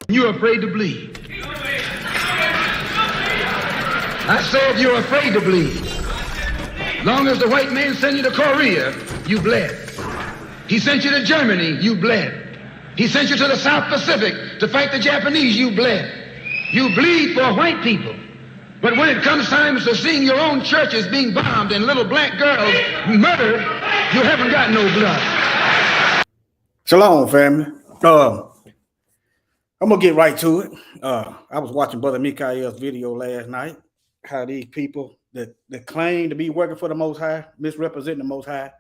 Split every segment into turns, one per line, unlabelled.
You're afraid to bleed. I said you're afraid to bleed. Long as the white man sent you to Korea, you bled. He sent you to Germany, you bled. He sent you to the South Pacific to fight the Japanese, you bled. You bleed for white people. But when it comes time to seeing your own churches being bombed and little black girls murdered, you haven't got no blood.
Shalom, family. I'm gonna get right to it. I was watching Brother Mikael's video last night, how these people that claim to be working for the Most High, misrepresenting the Most High,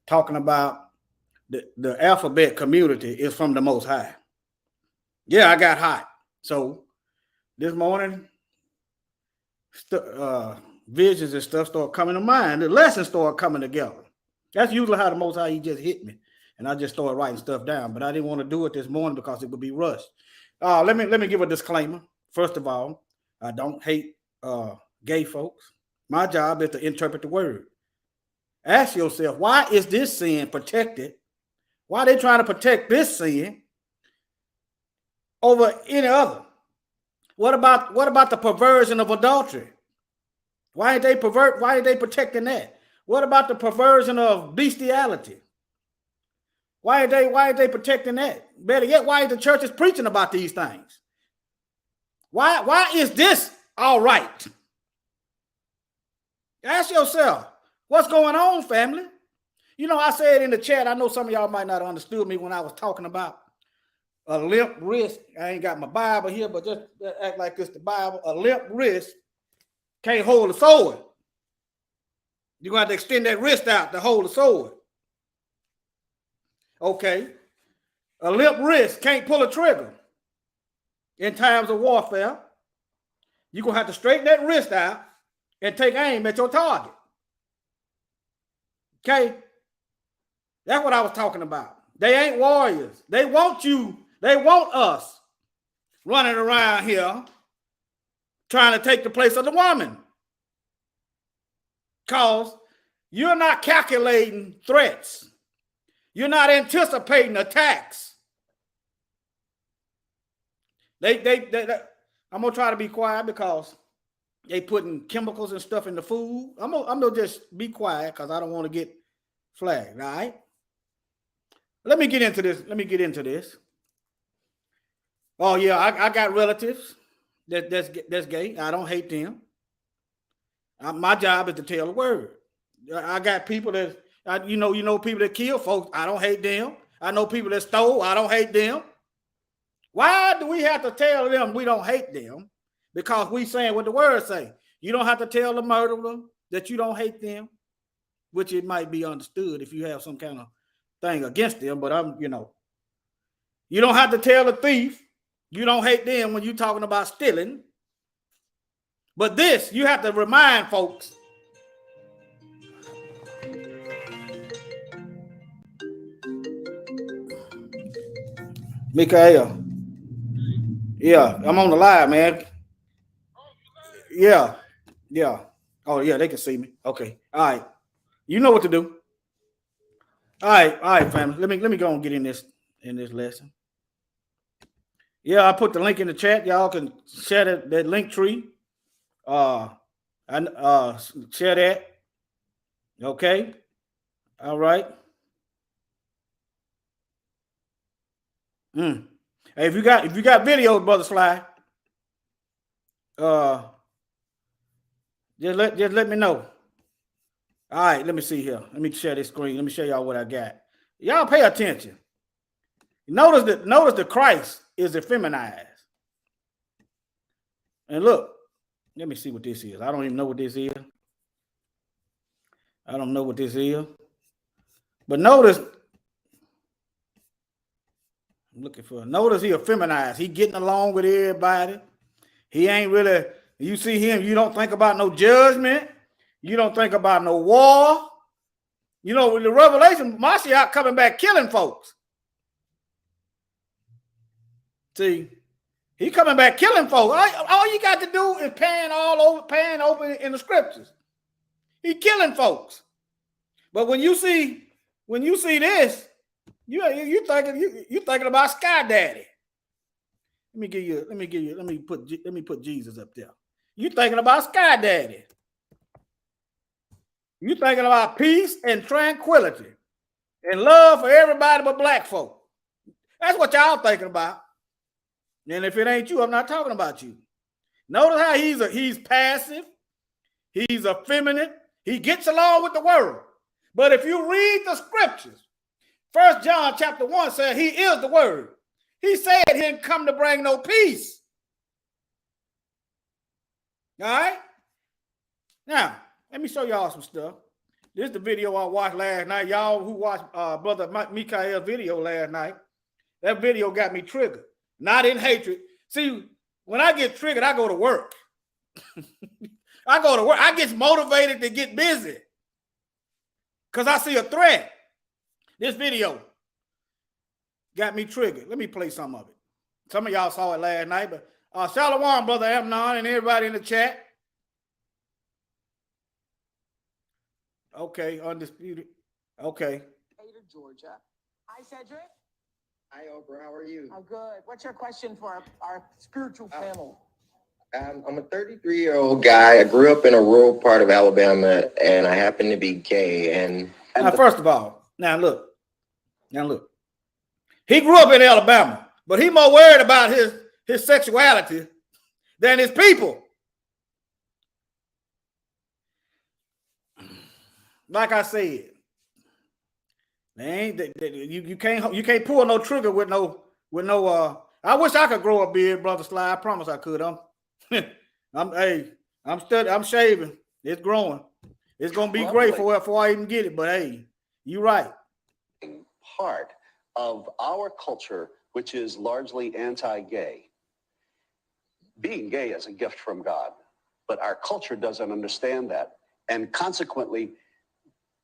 talking about the alphabet community is from the Most High. Yeah, I got hot. So this morning, visions and stuff start coming to mind. The lessons start coming together. That's usually how the Most High, he just hit me. And I just started writing stuff down, but I didn't want to do it this morning because it would be rushed. Let me give a disclaimer. First of all, I don't hate gay folks. My job is to interpret the word. Ask yourself, why is this sin protected? Why are they trying to protect this sin over any other? What about the perversion of adultery? Why are they protecting that? What about the perversion of bestiality? Why are they protecting that? Better yet, why are the churches preaching about these things? Why is this all right? Ask yourself, what's going on, family? You know, I said in the chat, I know some of y'all might not have understood me when I was talking about a limp wrist. I ain't got my Bible here, but just act like it's the Bible. A limp wrist can't hold a sword. You're going to have to extend that wrist out to hold the sword. Okay. A limp wrist can't pull a trigger in times of warfare. You're going to have to straighten that wrist out and take aim at your target. Okay. That's what I was talking about. They ain't warriors. They want you. They want us running around here trying to take the place of the woman. Because you're not calculating threats. You're not anticipating attacks. I'm gonna try to be quiet because they putting chemicals and stuff in the food. I'm gonna just be quiet because I don't want to get flagged. All right. Let me get into this. Oh yeah, I got relatives that's gay. I don't hate them. My job is to tell the word. I got people that you know people that kill folks. I don't hate them. I know people that stole. I don't hate them. Why do we have to tell them we don't hate them? Because we saying what the word say. You don't have to tell the murderer that you don't hate them, which it might be understood if you have some kind of thing against them. But you don't have to tell the thief you don't hate them when you're talking about stealing. But this, you have to remind folks. Mikael. Yeah, I'm on the live, man. Yeah. Oh, yeah, they can see me. Okay. All right. You know what to do. All right, family. Let me go and get in this lesson. Yeah, I put the link in the chat. Y'all can share that link tree. And share that. Okay. All right. Hey, if you got videos, Brother Sly, just let me know. All right, let me see here. Let me share this screen. Let me show y'all what I got. Y'all pay attention. Notice the Christ is effeminized. And look, let me see what this is. I don't even know what this is. I don't know what this is. But notice, I'm looking for. Notice he effeminized. He getting along with everybody. He ain't really. You see him. You don't think about no judgment. You don't think about no war. You know, with the Revelation, Mashiach coming back killing folks. See, he coming back killing folks. All you got to do is pan over in the scriptures. He killing folks. But when you see this, you thinking about Sky Daddy. Let me put Jesus up there. You thinking about Sky Daddy. You thinking about peace and tranquility and love for everybody but black folk. That's what y'all thinking about. And if it ain't you, I'm not talking about you. Notice how he's passive. He's effeminate. He gets along with the world. But if you read the scriptures, 1 John chapter 1 said he is the word. He said he didn't come to bring no peace. All right? Now, let me show y'all some stuff. This is the video I watched last night. Y'all who watched Brother Mikael's video last night, that video got me triggered. Not in hatred. See, when I get triggered, I go to work. I get motivated to get busy because I see a threat. This video got me triggered. Let me play some of it. Some of y'all saw it last night, but Shalom, Brother Amnon, and everybody in the chat. Okay, undisputed. Okay.
Georgia. Hi, Cedric.
Hi, Oprah. How are you?
I'm good. What's your question for our spiritual panel?
I'm a 33-year-old guy. I grew up in a rural part of Alabama, and I happen to be gay. And
now, first of all, now look. He grew up in Alabama, but he more worried about his sexuality than his people. Like I said, you can't pull no trigger with no. I wish I could grow a beard, Brother Sly. I promise I could. I'm shaving. It's growing. It's gonna be great before I even get it. But hey, you're right.
Part of our culture, which is largely anti-gay. Being gay is a gift from God, but our culture doesn't understand that, and consequently,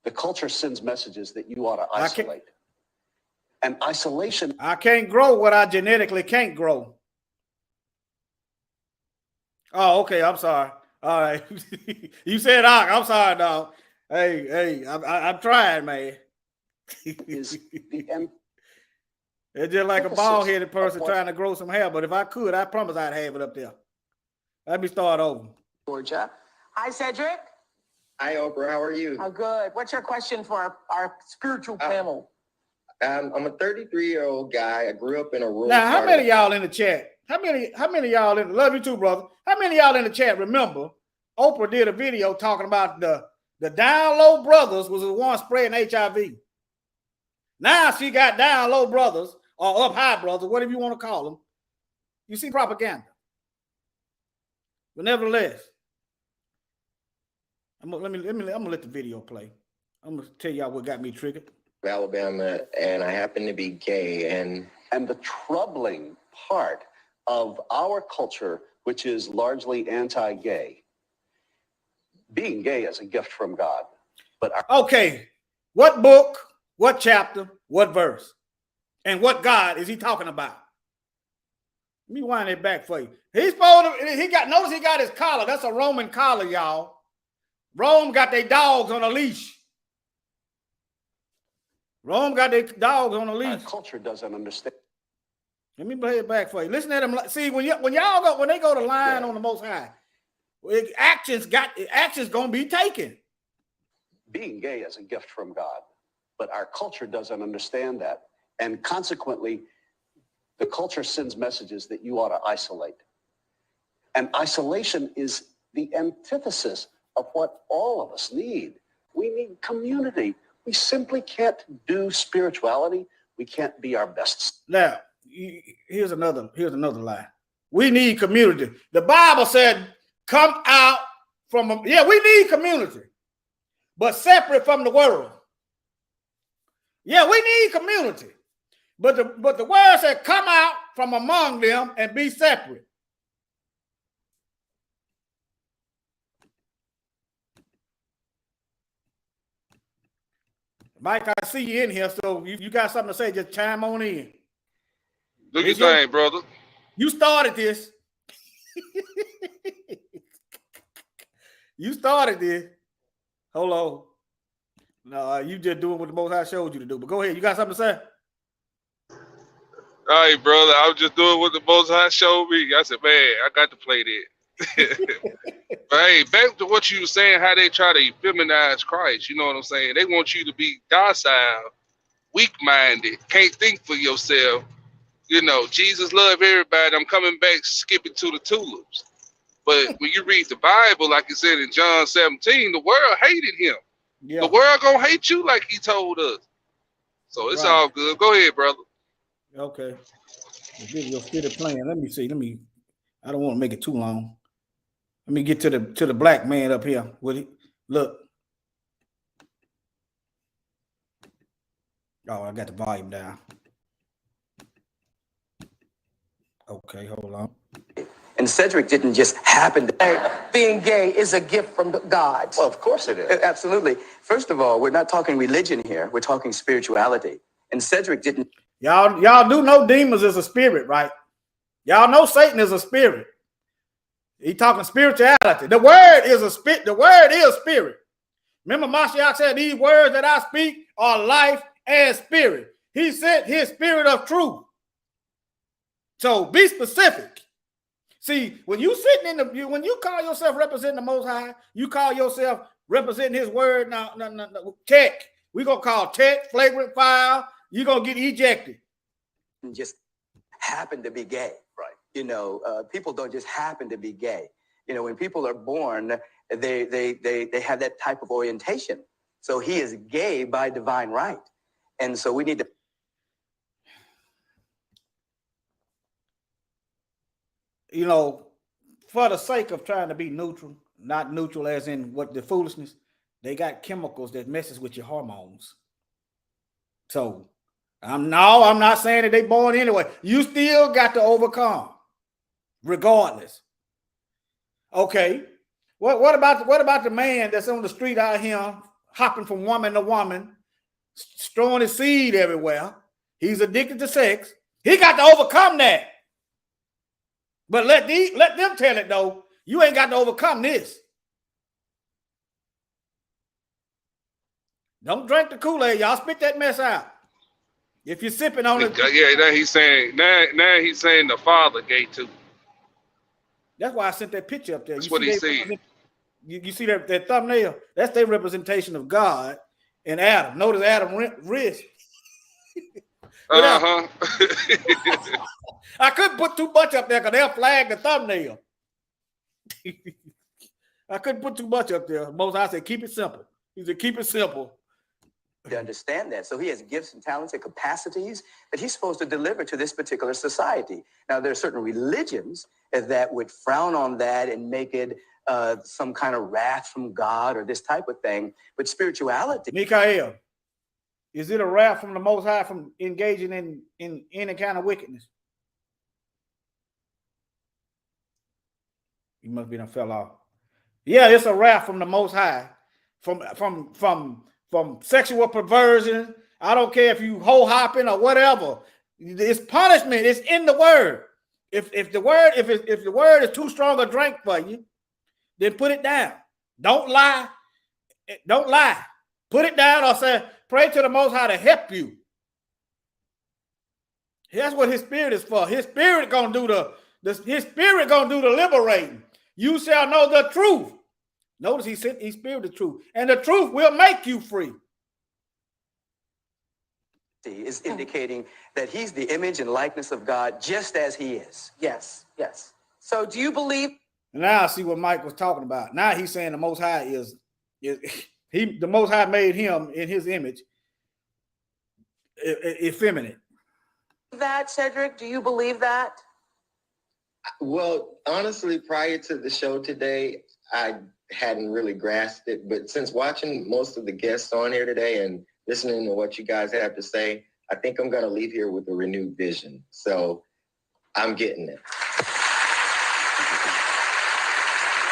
the culture sends messages that you ought to isolate. And isolation.
I can't grow what I genetically can't grow. Oh, okay. I'm sorry. All right. You said I'm sorry, dog. Hey, I'm trying, man.
is the end.
It's just like a bald-headed person trying to grow some hair, but if I could, I promise I'd have it up there. Let me start over.
Georgia. Hi, Cedric.
Hi, Oprah. How are you?
Oh, good. What's your question for our spiritual panel?
I'm a 33-year-old guy. I grew up in a rural.
Now, how many of y'all in the chat? How many of y'all in? Love you too, brother. How many of y'all in the chat remember Oprah did a video talking about the down low brothers was the one spreading HIV. Now she got down low brothers or up high brothers, whatever you want to call them. You see propaganda. But nevertheless, I'm gonna let the video play. I'm gonna tell y'all what got me triggered.
Alabama, and I happen to be gay.
And the troubling part of our culture, which is largely anti-gay, being gay is a gift from God. But
okay, what book, what chapter, what verse, and what God is he talking about? Let me wind it back for you. He's supposed to, notice he got his collar. That's a Roman collar, y'all. Rome got their dogs on a leash. Rome got their dogs on a leash.
our culture doesn't understand.
Let me play it back for you. Listen to them. See, when they go to line on the Most High, actions gonna be taken.
Being gay is a gift from God, but our culture doesn't understand that. And consequently, the culture sends messages that you ought to isolate. And isolation is the antithesis of what all of us need. We need community. We simply can't do spirituality. We can't be our best.
Now, here's another lie. We need community. The Bible said, come out from, we need community, but separate from the world. Yeah, we need community, but the word said, come out from among them and be separate. Mike, I see you in here, so you got something to say, just chime on in.
Do your thing, brother.
You started this. You started this. Hold on. No, you just doing what the Most High showed you to do. But go ahead. You got something to say?
All right, brother. I was just doing what the Most High showed me. I said, man, I got to play that. But hey, back to what you were saying, how they try to feminize Christ. You know what I'm saying? They want you to be docile, weak-minded, can't think for yourself. You know, Jesus loved everybody. I'm coming back, skipping to the tulips. But when you read the Bible, like it said in John 17, the world hated him. Yeah. The world gonna hate you like he told us. So it's all good. Go ahead, brother.
Okay. The video still playing. Let me see. I don't want to make it too long. Let me get to the black man up here. Look. Oh, I got the volume down. Okay, hold on.
And Cedric didn't just happen to...
Being gay is a gift from God.
Well, of course it is. Absolutely. First of all, we're not talking religion here. We're talking spirituality. And Cedric didn't...
Y'all do know demons is a spirit, right? Y'all know Satan is a spirit. He talking spirituality. The word is a spirit. The word is spirit. Remember Mashiach said, these words that I speak are life and spirit. He said his spirit of truth. So be specific. See, when you when you call yourself representing the Most High, you call yourself representing his word. No, tech. We're gonna call tech, flagrant file. You're gonna get ejected.
Just happen to be gay. Right. You know, people don't just happen to be gay. You know, when people are born, they have that type of orientation. So he is gay by divine right. And so we need to...
You know, for the sake of trying to be neutral, not neutral as in what the foolishness, they got chemicals that messes with your hormones. So I'm not saying that they born anyway. You still got to overcome, regardless. Okay. What about the man that's on the street out here hopping from woman to woman, throwing his seed everywhere? He's addicted to sex. He got to overcome that. But let them tell it though. You ain't got to overcome this. Don't drink the Kool-Aid. Y'all spit that mess out. If you're sipping on it.
Yeah, now he's saying the Father gay too.
That's why I sent that picture up there.
That's what he said.
You see that thumbnail? That's their representation of God and Adam. Notice Adam's wrist.
Uh-huh.
I couldn't put too much up there because they'll flag the thumbnail. I couldn't put too much up there. Most I said, keep it simple. He said, keep it simple.
To understand that. So he has gifts and talents and capacities that he's supposed to deliver to this particular society. Now, there are certain religions that would frown on that and make it some kind of wrath from God or this type of thing. But spirituality.
Mikael, is it a wrath from the Most High from engaging in any kind of wickedness? You must be done fell off. Yeah, it's a wrath from the Most High from sexual perversion. I don't care if you hoe hopping or whatever. It's punishment. It's in the word. If the word is too strong a drink for you, then put it down. Don't lie. Don't lie. Put it down or say, pray to the Most High to help you. That's what his spirit is for. His spirit gonna do the liberating. You shall know the truth. Notice he said he's spirit the truth, and the truth will make you free.
Is indicating that he's the image and likeness of God just as he is.
Yes, yes. So do you believe?
Now I see what Mike was talking about. Now he's saying the Most High is the Most High made him in his image effeminate.
That, Cedric, do you believe that?
Well, honestly, prior to the show today, I hadn't really grasped it. But since watching most of the guests on here today and listening to what you guys have to say, I think I'm going to leave here with a renewed vision. So I'm getting it.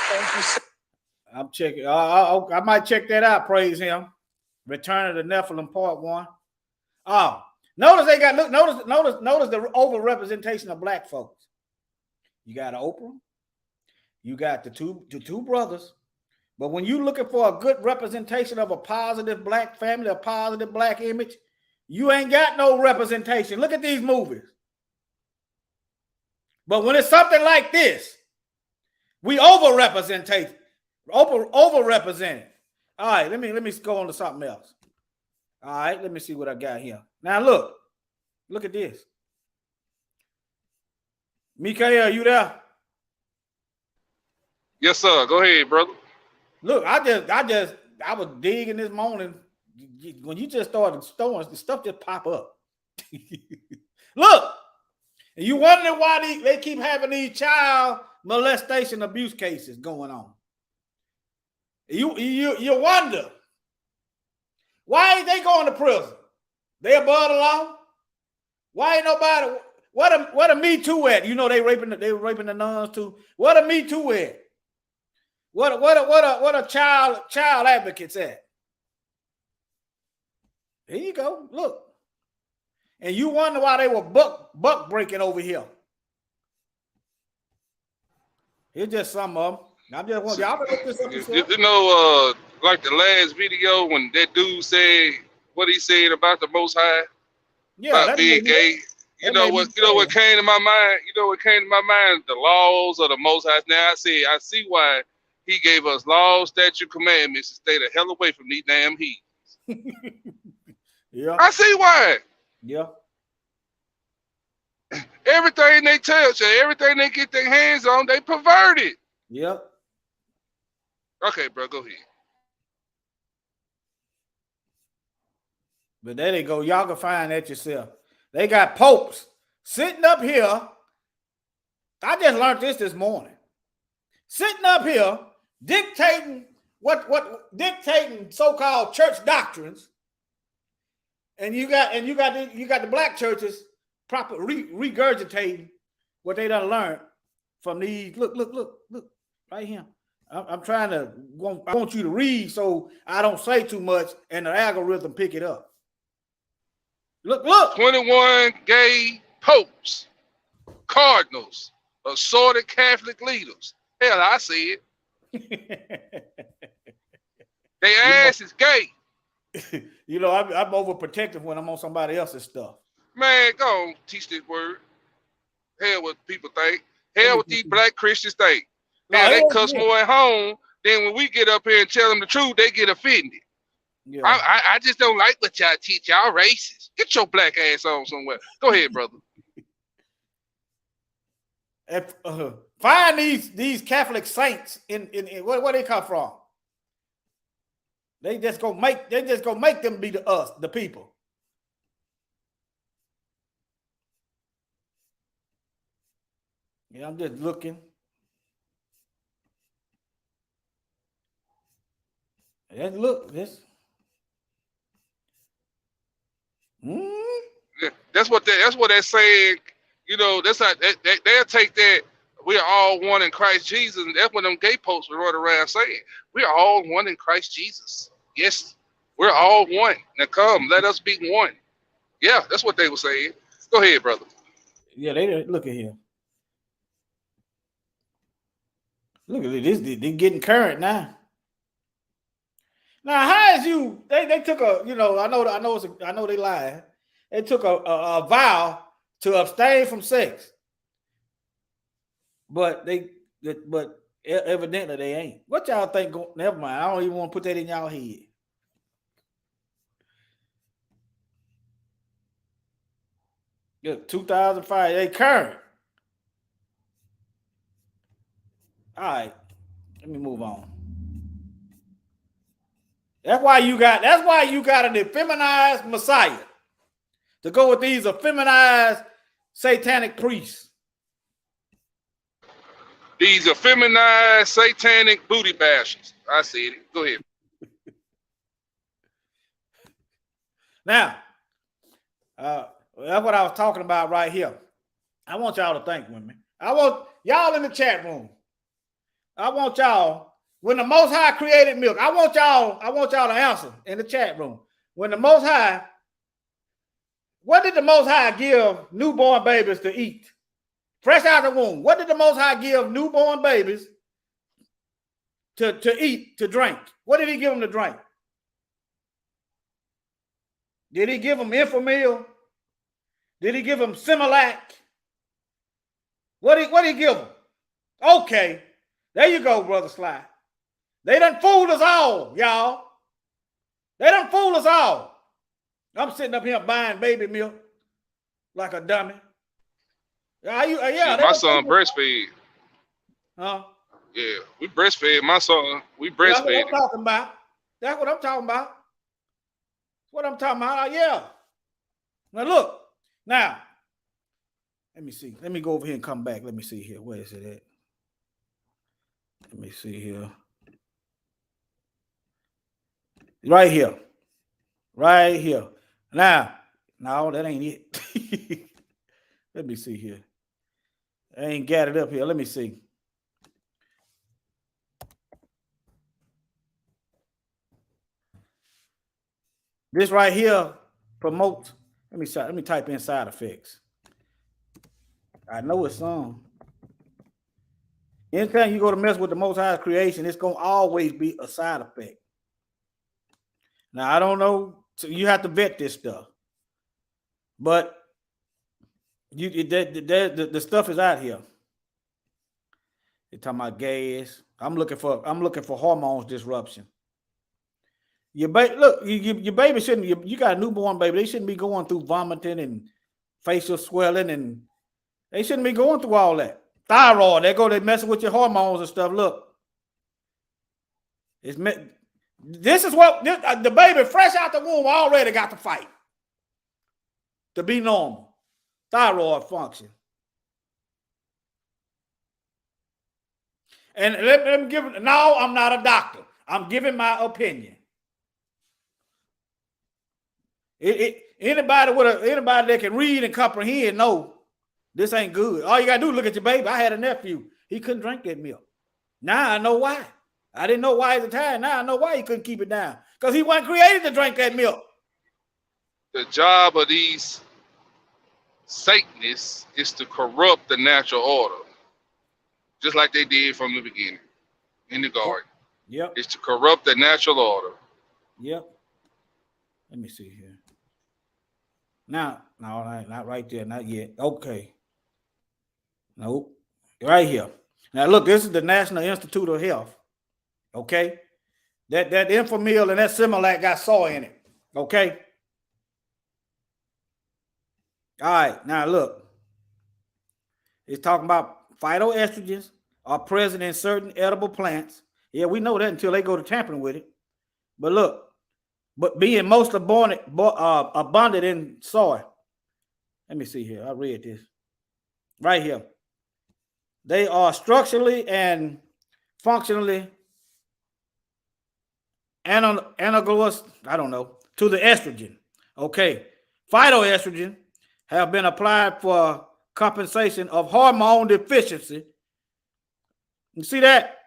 Thank you, sir.
I'm checking. I might check that out. Praise him. Return of the Nephilim, Part 1. Oh, notice they got notice the overrepresentation of black folks. You got Oprah, you got the two brothers, but when you're looking for a good representation of a positive black family, a positive black image, you ain't got no representation. Look at these movies. But when it's something like this, we overrepresented. All right, let me go on to something else. All right, let me see what I got here. Now look at this. Mikael, you there?
Yes, sir. Go ahead, brother.
Look, I was digging this morning. When you just started throwing the stuff, just pop up. Look, and you wondering why they keep having these child molestation abuse cases going on. You wonder why ain't they going to prison? They above the law. Why ain't nobody? What a Me Too at? You know they were raping the nuns too. What a Me Too at? What a child advocates at? Here you go. Look, and you wonder why they were buck breaking over here. Here's just some of them. I just want y'all to look this up yourself.
You know, like the last video when that dude said what he said about the Most High, about being gay. You know what came to my mind? You know what came to my mind? The laws of the Most High. Now I see why he gave us laws, statute, commandments to stay the hell away from these damn heathens.
Yeah.
I see why.
Yeah.
Everything they touch and everything they get their hands on, they pervert it.
Yep.
Okay, bro, go ahead.
But there they go. Y'all can find that yourself. They got popes sitting up here. I just learned this morning. Sitting up here dictating dictating so-called church doctrines, and you got the black churches proper regurgitating what they done learned from these. Look right here. I'm trying to I want you to read so I don't say too much and the algorithm pick it up. Look.
21 gay popes, cardinals, assorted Catholic leaders. Hell, I see it. They ass is gay.
You know, I'm overprotective when I'm on somebody else's stuff.
Man, go on, teach this word. Hell what people think. Hell what these black Christians think. Now they cuss more at home than when we get up here and tell them the truth, they get offended.
Yeah.
I just don't like what y'all teach. Y'all racist. Get your black ass on somewhere. Go ahead, brother.
If, find these Catholic saints in where they come from. They just gonna make them be the people. Yeah, I'm just looking. Let's look this.
Yeah, that's what they're saying. You know, that's how they'll take that. We're all one in Christ Jesus, and that's what them gay posts were running around saying. We're all one in Christ Jesus. Yes, we're all one. Now come, let us be one. Yeah, that's what they were saying. Go ahead, brother.
Yeah, they look at here. Look at this. They're getting current now. Now, how is you? They took a, you know, I know they lied. They took a vow to abstain from sex, but evidently they ain't. What y'all think? Never mind. I don't even want to put that in y'all head. Yeah, 2005. They current. All right. Let me move on. That's why you got an effeminized Messiah to go with these effeminized satanic priests.
These effeminized satanic booty bashers. I see it. Go ahead.
Now, that's what I was talking about right here. I want y'all to think with me. I want y'all in the chat room. I want y'all. When the Most High created milk, I want y'all to answer in the chat room. When the Most High, what did the Most High give newborn babies to eat? Fresh out of the womb. What did the Most High give newborn babies to eat, to drink? What did he give them to drink? Did he give them Infamil? Did he give them Similac? What did he give them? Okay, there you go, Brother Sly. They done fooled us all, y'all. They done fooled us all. I'm sitting up here buying baby milk like a dummy. Yeah,
my son breastfed.
Huh?
Yeah, we breastfed my son. We breastfed.
That's what I'm talking about. That's what I'm talking about. That's what I'm talking about. Yeah. Now look. Now, let me see. Let me go over here and come back. Let me see here. Where is it at? Let me see here. Right here. Right here. Now, no, that ain't it. Let me see here. I ain't got it up here. Let me see. This right here promotes. Let me type in side effects. I know it's some. Anytime you go to mess with the Most High's creation, it's gonna always be a side effect. Now I don't know, so you have to vet this stuff, but the stuff is out here. They're talking about gas. I'm looking for hormones disruption. Your baby shouldn't. You got a newborn baby. They shouldn't be going through vomiting and facial swelling, and they shouldn't be going through all that. Thyroid. They messing with your hormones and stuff. Look, this is what the baby fresh out the womb already got to fight to be normal. Thyroid function. And let me give it. No, I'm not a doctor. I'm giving my opinion. Anybody that can read and comprehend know this ain't good. All you gotta do is look at your baby. I had a nephew. He couldn't drink that milk. Now I know why. I didn't know why at the time. Now I know why he couldn't keep it down. Because he wasn't created to drink that milk.
The job of these Satanists is to corrupt the natural order, just like they did from the beginning in the garden.
Yep.
It's to corrupt the natural order.
Yep. Let me see here. Now, no, not right there, not yet. Okay. Nope. Right here. Now look, this is the National Institute of Health. Okay. That Enfamil and that Similac got soy in it. Okay. All right. Now look. It's talking about phytoestrogens are present in certain edible plants. Yeah, we know that until they go to tampering with it. But look, but being most abundant in soy. Let me see here. I read this. Right here. They are structurally and functionally analogous, I don't know, to the estrogen. Okay. Phytoestrogen have been applied for compensation of hormone deficiency. You see that?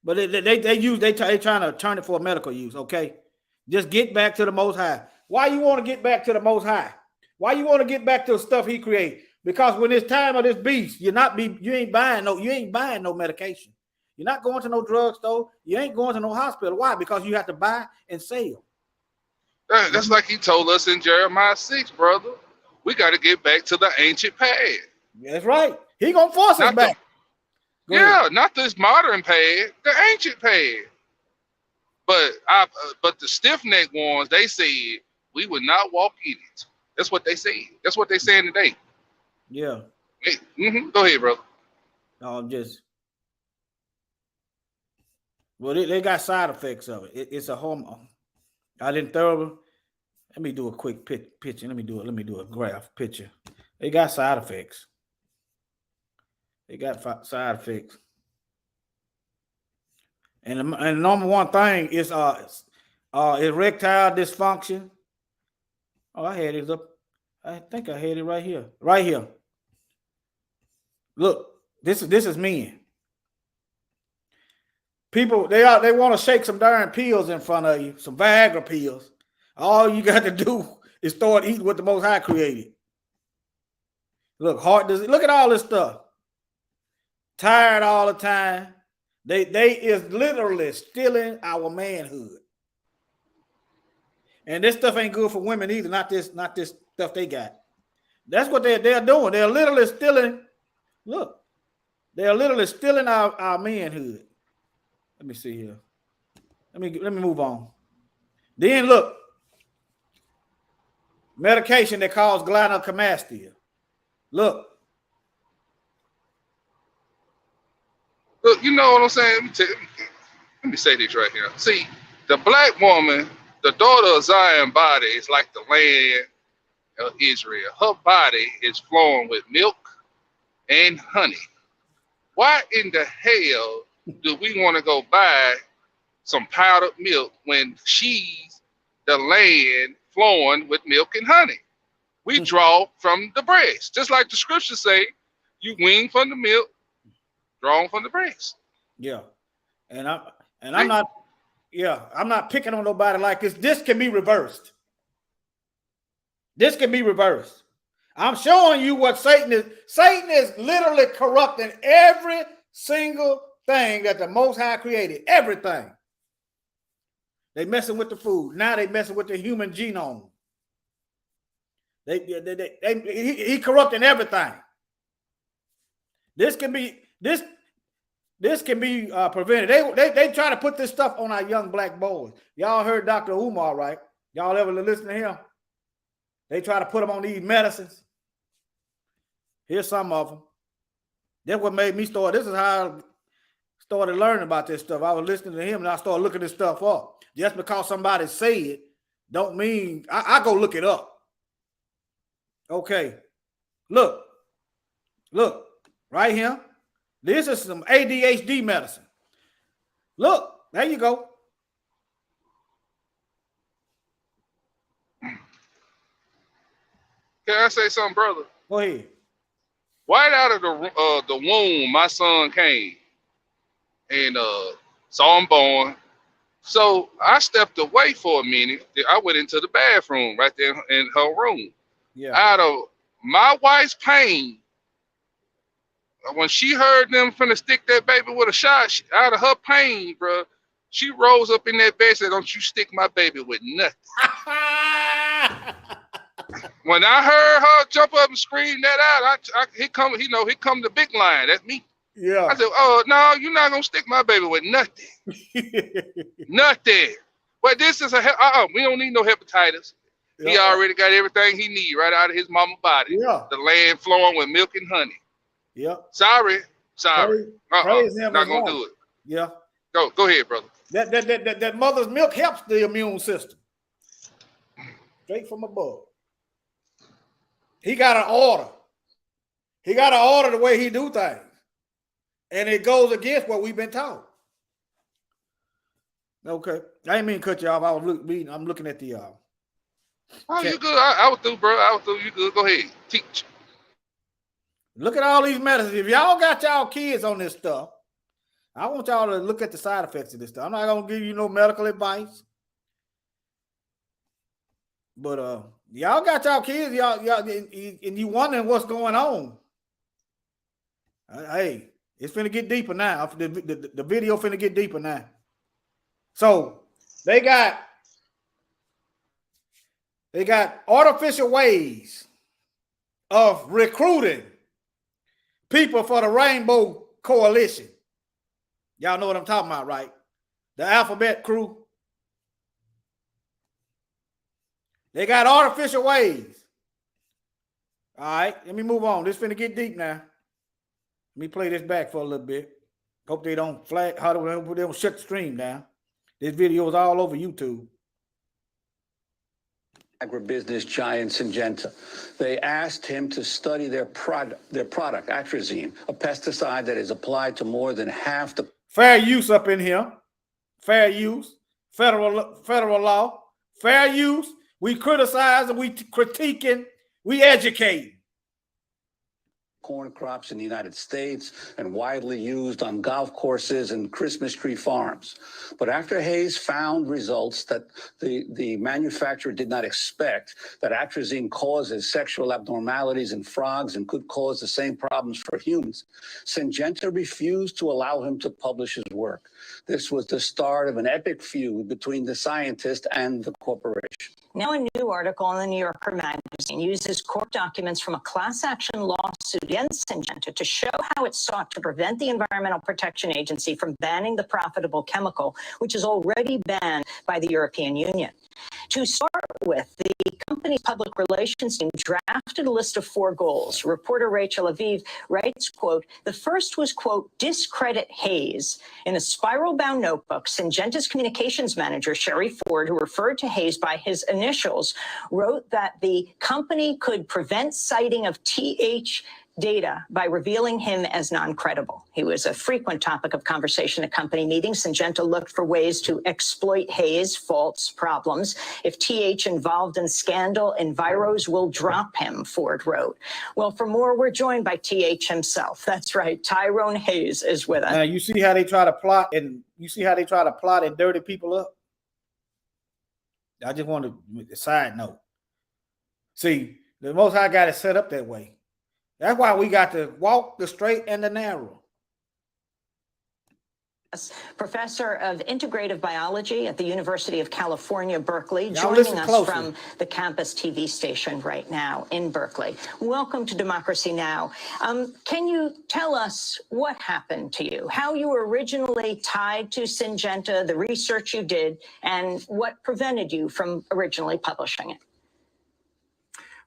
But they trying to turn it for medical use. Okay. Just get back to the Most High. Why you want to get back to the Most High? Why you want to get back to the stuff he created? Because when it's time of this beast, you ain't buying no medication. You're not going to no drugstore. You ain't going to no hospital. Why? Because you have to buy and sell.
That's like he told us in Jeremiah 6, brother. We got to get back to the ancient path.
That's right. He gonna force us back.
Not this modern path, the ancient path. But the stiff-necked ones, they said we would not walk in it. That's what they said. That's what they saying today.
Yeah.
Go ahead, brother.
No, they got side effects of it. It's a hormone. I didn't thoroughly. Let me do a quick picture. Let me do a graph picture. They got side effects. They got side effects. And the number one thing is erectile dysfunction. Oh, I had it up. I think I had it right here. Right here. Look, this is men. People, they want to shake some darn pills in front of you, some Viagra pills. All you got to do is start eating what the Most High created. Look, heart disease. Look at all this stuff. Tired all the time. They is literally stealing our manhood. And this stuff ain't good for women either. Not this stuff they got. That's what they're doing. They're literally stealing. Look, they're literally stealing our manhood. Let me see here. Let me move on. Then look, medication that causes gynecomastia. Look,
you know what I'm saying? Let me say this right here. See, the black woman, the daughter of Zion body is like the land of Israel. Her body is flowing with milk and honey. Why in the hell do we want to go buy some powdered milk when she's the land flowing with milk and honey? We draw from the breast. Just like the scriptures say, you wean from the milk, drawn from the breast.
Yeah. And I'm not picking on nobody like this. This can be reversed. This can be reversed. I'm showing you what Satan is. Satan is literally corrupting every single thing that the Most High created. Everything. They messing with the food. Now they messing with the human genome. He corrupting everything. This can be prevented. They try to put this stuff on our young black boys. Y'all heard Dr. Umar, right? Y'all ever listen to him? They try to put them on these medicines. Here's some of them. That's what made me start. This is how I started learning about this stuff. I was listening to him and I started looking this stuff up. Just because somebody say it don't mean I go look it up. Okay. Look, right here. This is some ADHD medicine. Look, there you go.
Can I say something, brother?
Go ahead.
Right out of the womb, my son came and saw him born. So I stepped away for a minute. I went into the bathroom right there in her room.
Yeah.
Out of my wife's pain, when she heard them finna stick that baby with a shot, out of her pain, bro, She rose up in that bed and said, "Don't you stick my baby with nothing." When I heard her jump up and scream that out, here come the big lion. That's me.
Yeah.
I said, "Oh no, you're not gonna stick my baby with nothing, nothing." But this is we don't need no hepatitis.
Yeah.
He already got everything he need right out of his mama body.
Yeah.
The land flowing with milk and honey.
Yeah.
Sorry.
Praise him.
Not gonna do it.
Yeah.
Go ahead, brother.
That mother's milk helps the immune system. Straight from above. He got an order. He got an order the way he do things. And it goes against what we've been taught. Okay. I didn't mean to cut you off. I'm looking at the
Oh, you good. I was through, bro. I was through. You good. Go ahead. Teach.
Look at all these medicines. If y'all got y'all kids on this stuff, I want y'all to look at the side effects of this stuff. I'm not gonna give you no medical advice. But y'all got y'all kids, y'all, and you wondering what's going on. Hey, it's finna get deeper now. The video finna get deeper now. So they got artificial ways of recruiting people for the Rainbow Coalition. Y'all know what I'm talking about, right? The Alphabet crew. They got artificial ways. All right, let me move on. This finna get deep now. Let me play this back for a little bit. Hope they don't flag. How do they don't shut the stream down? This video is all over YouTube.
Agribusiness giant Syngenta. They asked him to study their product, atrazine, a pesticide that is applied to more than half the
fair use up in here. Fair use, federal law, fair use. We criticize and we critiquing, we educate.
Corn crops in the United States and widely used on golf courses and Christmas tree farms. But after Hayes found results that the manufacturer did not expect, that atrazine causes sexual abnormalities in frogs and could cause the same problems for humans, Syngenta refused to allow him to publish his work. This was the start of an epic feud between the scientist and the corporation.
Now a new article in the New Yorker magazine uses court documents from a class action lawsuit against Syngenta to show how it sought to prevent the Environmental Protection Agency from banning the profitable chemical, which is already banned by the European Union. To start with, the company's public relations team drafted a list of 4 goals. Reporter Rachel Aviv writes, quote, the first was, quote, discredit Hayes. In a spiral-bound notebook, Syngenta's communications manager, Sherry Ford, who referred to Hayes by his initials, wrote that the company could prevent citing of TH data by revealing him as non-credible. He was a frequent topic of conversation at company meetings. Syngenta looked for ways to exploit Hayes' false problems. If TH involved in scandal, Enviros will drop him, Ford wrote. Well, for more, we're joined by TH himself. That's right, Tyrone Hayes is with us.
Now, you see how they try to plot and dirty people up? I just want to, a side note. See, the Most High got it set up that way. That's why we got to walk the straight and the narrow.
Professor of Integrative Biology at the University of California, Berkeley,
Now
joining us
closely
from the campus TV station right now in Berkeley. Welcome to Democracy Now! Can you tell us what happened to you, how you were originally tied to Syngenta, the research you did, and what prevented you from originally publishing it?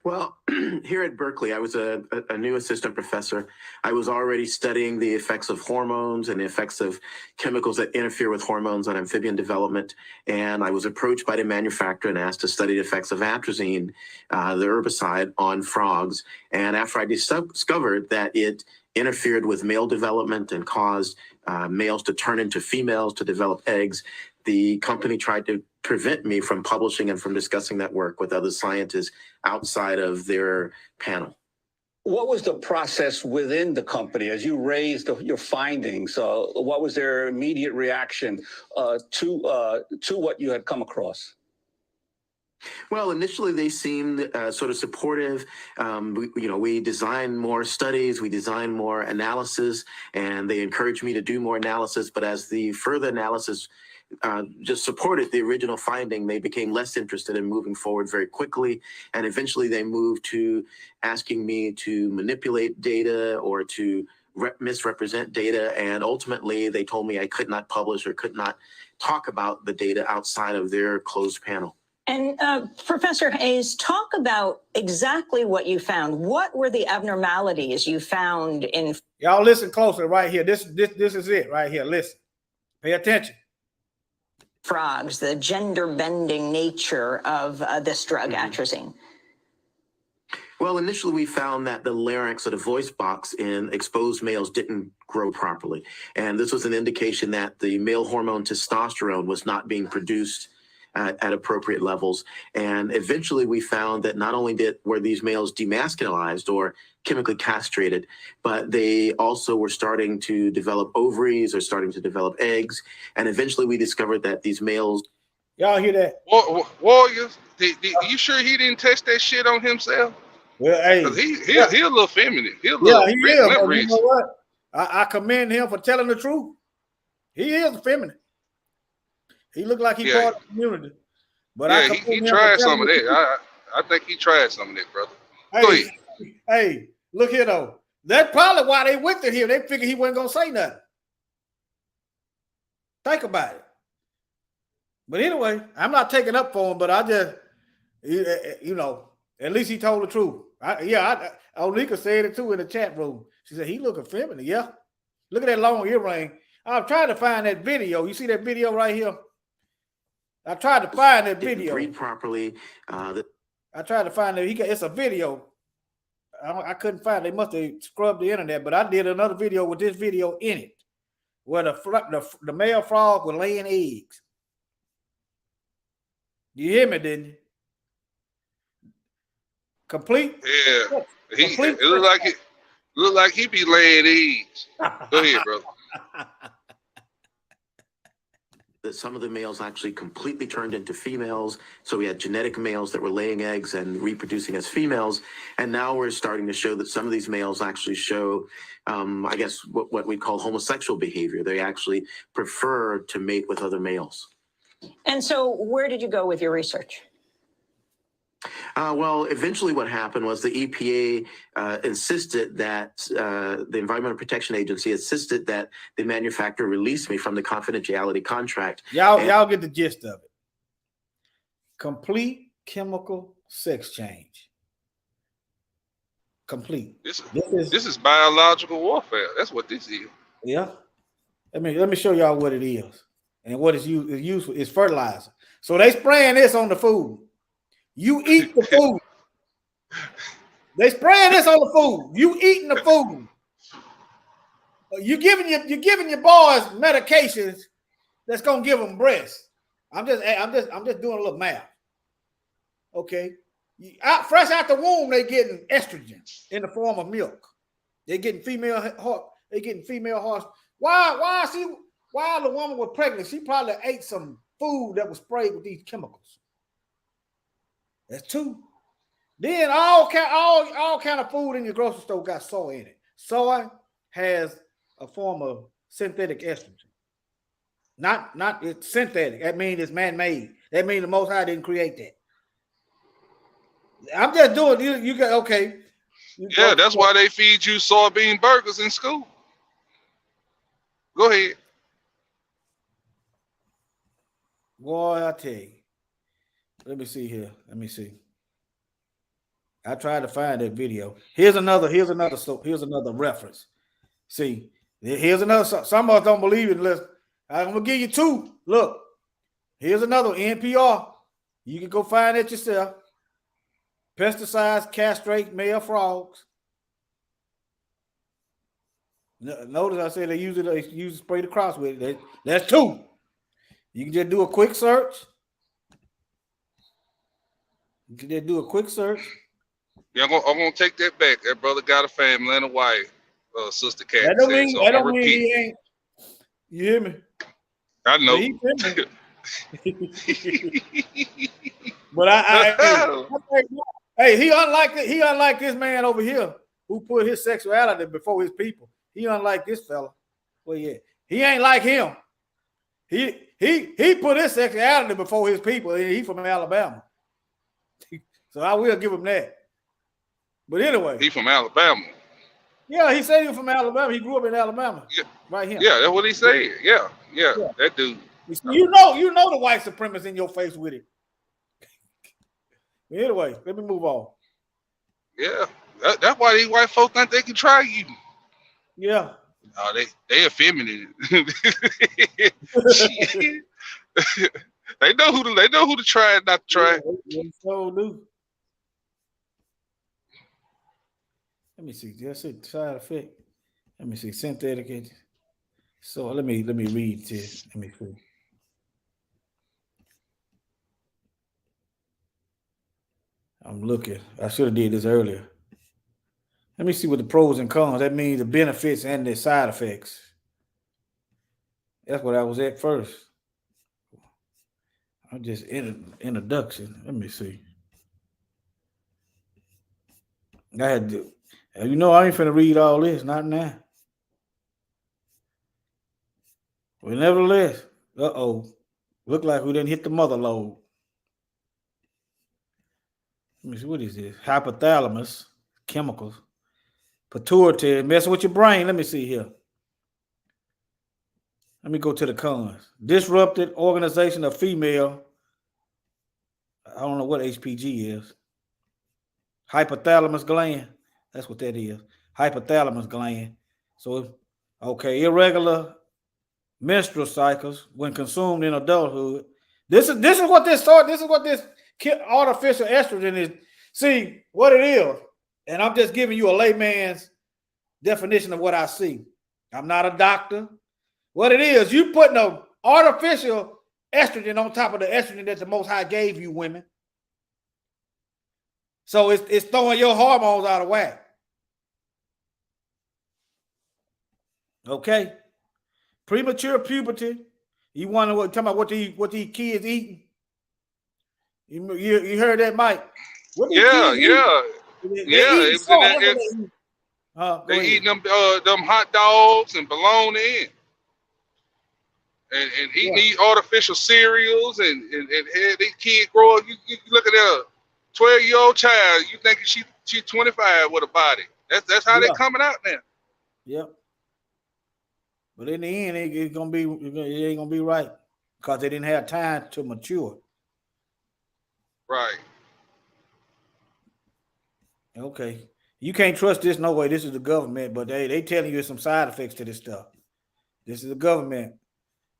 Well, here at Berkeley, I was a new assistant professor. I was already studying the effects of hormones and the effects of chemicals that interfere with hormones on amphibian development. And I was approached by the manufacturer and asked to study the effects of atrazine, the herbicide, on frogs. And after I discovered that it interfered with male development and caused males to turn into females to develop eggs, the company tried to prevent me from publishing and from discussing that work with other scientists outside of their panel.
What was the process within the company as you raised your findings? What was their immediate reaction to what you had come across?
Well, initially they seemed sort of supportive. We designed more studies, we designed more analysis, and they encouraged me to do more analysis. But as the further analysis just supported the original finding, they became less interested in moving forward very quickly. And eventually they moved to asking me to manipulate data or to misrepresent data. And ultimately they told me I could not publish or could not talk about the data outside of their closed panel.
And Professor Hayes, talk about exactly what you found. What were the abnormalities you found in?
Y'all listen closely right here. This is it right here. Listen, pay attention.
Frogs, the gender bending nature of this drug, atrazine.
Well, initially we found that the larynx or the voice box in exposed males didn't grow properly. And this was an indication that the male hormone testosterone was not being produced at appropriate levels. And eventually we found that not only were these males demasculinized or chemically castrated, but they also were starting to develop ovaries or starting to develop eggs. And eventually we discovered that these males.
Y'all hear that?
Warriors, you sure he didn't test that shit on himself?
Well, hey,
he a little feminine. He is. But
you know what? I commend him for telling the truth. He is feminine. He looked like he part of the community. But
yeah, he tried some of that. I think he tried some of that, brother. Go ahead.
Hey, look here though. That's probably why they went to him. They figured he wasn't gonna say nothing. Think about it. But anyway, I'm not taking up for him, but I just, you know, at least he told the truth. Onika said it too in the chat room. She said he looking feminine. Yeah, look at that long earring. I'm trying to find that video. You see that video right here? I tried to find that video.
Read properly.
I tried to find it. It's a video. I couldn't find it. They must have scrubbed the internet, but I did another video with this video in it, where the male frog was laying eggs. You hear me, didn't you? Complete.
Yeah. It looked like he be laying eggs. Go ahead, brother.
That some of the males actually completely turned into females. So we had genetic males that were laying eggs and reproducing as females. And now we're starting to show that some of these males actually show, I guess, what we call homosexual behavior. They actually prefer to mate with other males.
And so where did you go with your research?
Well, eventually what happened was the EPA insisted that the Environmental Protection Agency insisted that the manufacturer release me from the confidentiality contract.
Y'all get the gist of it. Complete chemical sex change. Complete.
This is biological warfare. That's what this is.
Yeah. Let me show y'all what it is and what it's used for. It's fertilizer. So they spraying this on the food. You eat the food. They spraying this on the food. You eating the food. You're giving your boys medications that's gonna give them breast. I'm just doing a little math. Okay, fresh out the womb, they getting estrogen in the form of milk. They're getting female heart. They're getting female hearts. Why the woman was pregnant? She probably ate some food that was sprayed with these chemicals. That's two. Then all kind of food in your grocery store got soy in it. Soy has a form of synthetic estrogen. Not it's synthetic. That means it's man-made. That means the Most High didn't create that. I'm just doing you got okay.
Yeah, that's why they feed you soybean burgers in school. Go ahead.
Boy, I tell you. Let me see here. Let me see. I tried to find that video. Here's another reference. See, here's another. Some of us don't believe it unless I'm gonna give you two. Look, here's another NPR. You can go find it yourself. Pesticides castrate male frogs. Notice I said they use spray the cross with it. That's two. You can just do a quick search. You can just do a quick search.
Yeah, I'm gonna take that back. That brother got a family and a wife, Sister Cat.
That don't mean he ain't. You hear me?
I know.
But hey, he unlike this man over here who put his sexuality before his people. He unlike this fella. Well, yeah, he ain't like him. He put his sexuality before his people. He from Alabama. So I will give him that. But anyway.
He from Alabama.
Yeah, he said he was from Alabama. He grew up in Alabama.
Yeah.
Right here.
Yeah, that's what he said. Yeah. That dude.
You know the white supremacist in your face with it. Anyway, let me move on.
Yeah. That's why these white folks think they can try you.
Yeah.
Oh, they effeminate. They know who to try and not to try.
Yeah, so do. Let me see. That's it. Side effect. Let me see. Synthetic. So let me read this. Let me see. I'm looking. I should have did this earlier. Let me see what the pros and cons. That means the benefits and the side effects. That's what I was at first. I just introduction. Let me see. I had to, I ain't finna read all this, not now. But nevertheless, look like we didn't hit the mother load. Let me see, what is this? Hypothalamus, chemicals, pituitary, messing with your brain. Let me see here. Let me go to the cons. Disrupted organization of female. I don't know what HPG is. Hypothalamus gland. That's what that is. Hypothalamus gland. So, okay, irregular menstrual cycles when consumed in adulthood. This is what this artificial estrogen is. See what it is. And I'm just giving you a layman's definition of what I see. I'm not a doctor. What it is, you putting an artificial estrogen on top of the estrogen that the Most High gave you, women. So it's throwing your hormones out of whack. Okay. Premature puberty. You wonder talking about what these kids eating? You heard that, Mike?
Yeah. They eating them hot dogs and bologna and eating these artificial cereals and these kids grow up. You look at a 12-year-old child, you think she's 25 with a body. That's how they coming out now.
Yep. But in the end, it ain't gonna be right because they didn't have time to mature.
Right.
Okay. You can't trust this no way. This is the government, but they telling you some side effects to this stuff. This is the government.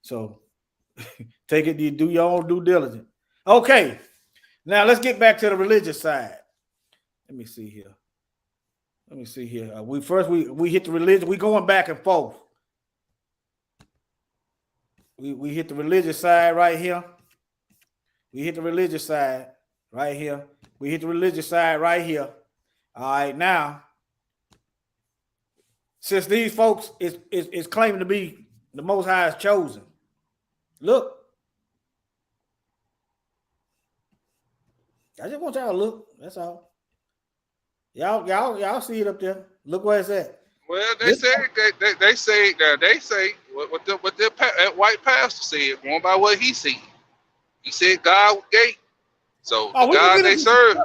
So take it, you do your own due diligence. Okay. Now let's get back to the religious side. Let me see here. We hit the religion. We going back and forth. We hit the religious side right here. We hit the religious side right here. We hit the religious side right here. All right, now, since these folks is claiming to be the Most High's chosen, look. I just want y'all to look. That's all. Y'all see it up there. Look where it's at.
Well, they say what that white pastor said, going by what he said. He said God was gay. So the God they serve.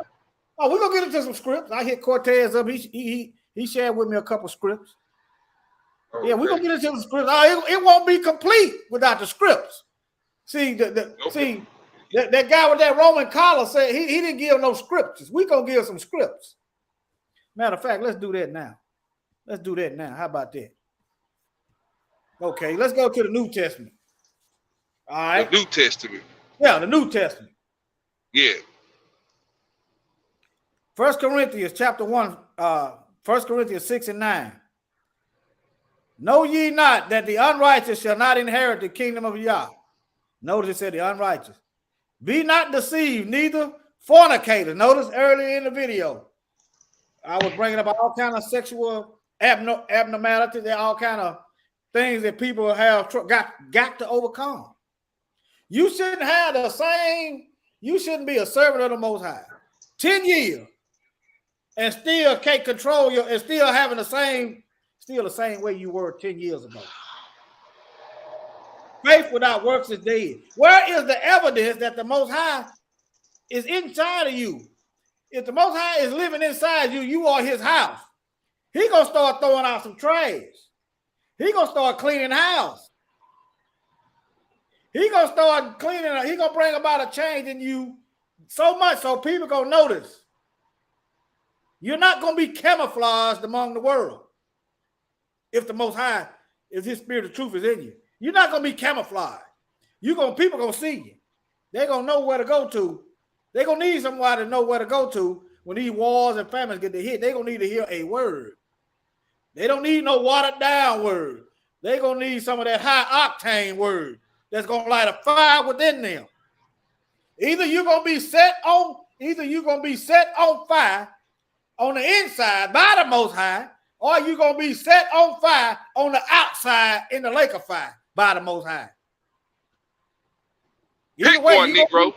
We're gonna get into some scripts. I hit Cortez up. He shared with me a couple scripts. Okay. Yeah, we're gonna get into some scripts. It won't be complete without the scripts. See, that guy with that Roman collar said he didn't give no scriptures. We're gonna give some scripts. Matter of fact, let's do that now. How about that? Okay, let's go to the New Testament. All right.
The New Testament.
Yeah, the New Testament.
Yeah.
1 Corinthians chapter 1, 1 Corinthians 6 and 9. Know ye not that the unrighteous shall not inherit the kingdom of Yah? Notice it said the unrighteous. Be not deceived, neither fornicators. Notice earlier in the video, I was bringing up all kind of sexual abnormalities, all kind of things that people have got to overcome. You shouldn't have you shouldn't be a servant of the Most High. 10 years and still can't control and still having the same way you were 10 years ago. Faith without works is dead. Where is the evidence that the Most High is inside of you? If the Most High is living inside you, you are his house. He gonna start throwing out some trash. He gonna start cleaning house. He gonna start cleaning. He gonna bring about a change in you so much so people gonna notice. You're not gonna be camouflaged among the world. If the Most High, if his spirit of truth is in you, you're not gonna be camouflaged. People gonna see you. They're gonna know where to go to. They're gonna need somebody to know where to go to when these wars and famines get to hit. They're gonna need to hear a word. They don't need no watered down word. They're gonna need some of that high octane word that's gonna light a fire within them. Either you're gonna be set on fire on the inside by the Most High, or you're gonna be set on fire on the outside in the lake of fire by the Most High.
Pick one, Negro.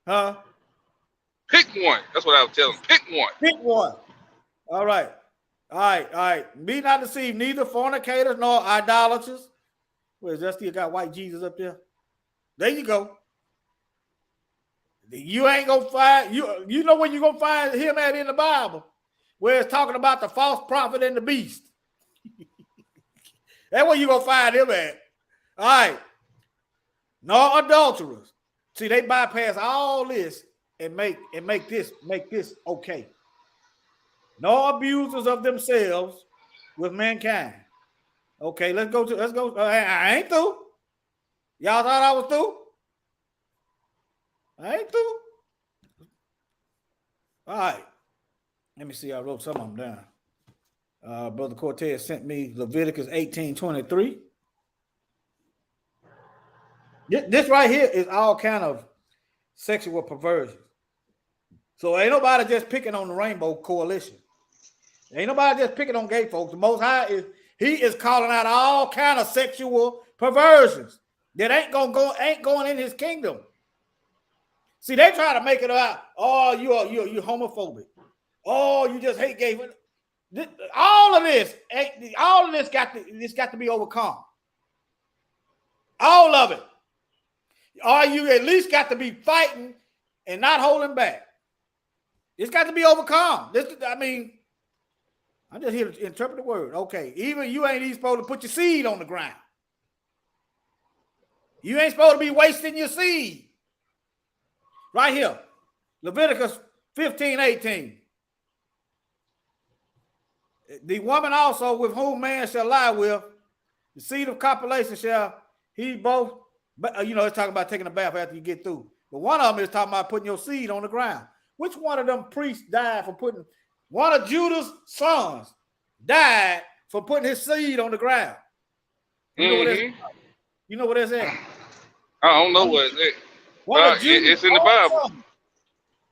Huh?
Pick one. That's what I was telling him. Pick one.
Pick one. All right. All right. Be not deceived, neither fornicators nor idolaters. Where is that? Still got white Jesus up there? There you go. You ain't gonna find you know where you're gonna find him at in the Bible, where it's talking about the false prophet and the beast. That's where you're gonna find him at. All right. No adulterers. See, they bypass all this and make this okay. No abusers of themselves with mankind. Okay, let's go. I ain't through. Y'all thought I was through? I ain't through. All right. Let me see. I wrote some of them down. Brother Cortez sent me Leviticus 18:23. This right here is all kind of sexual perversion. So ain't nobody just picking on the Rainbow Coalition. Ain't nobody just picking on gay folks. The Most High is calling out all kind of sexual perversions that ain't going in his kingdom. See, they try to make it about, oh, you homophobic. Oh, you just hate gay. All of this got to be overcome. All of it. Or you at least got to be fighting and not holding back. It's got to be overcome. I'm just here to interpret the word. Okay, even you ain't even supposed to put your seed on the ground. You ain't supposed to be wasting your seed. Right here, Leviticus 15:18. The woman also with whom man shall lie with, the seed of copulation shall he both. It's talking about taking a bath after you get through. But one of them is talking about putting your seed on the ground. Which one of them priests died for putting? One of Judah's sons died for putting his seed on the ground. You know what that's at?
I don't know what it's at. It's in the Bible.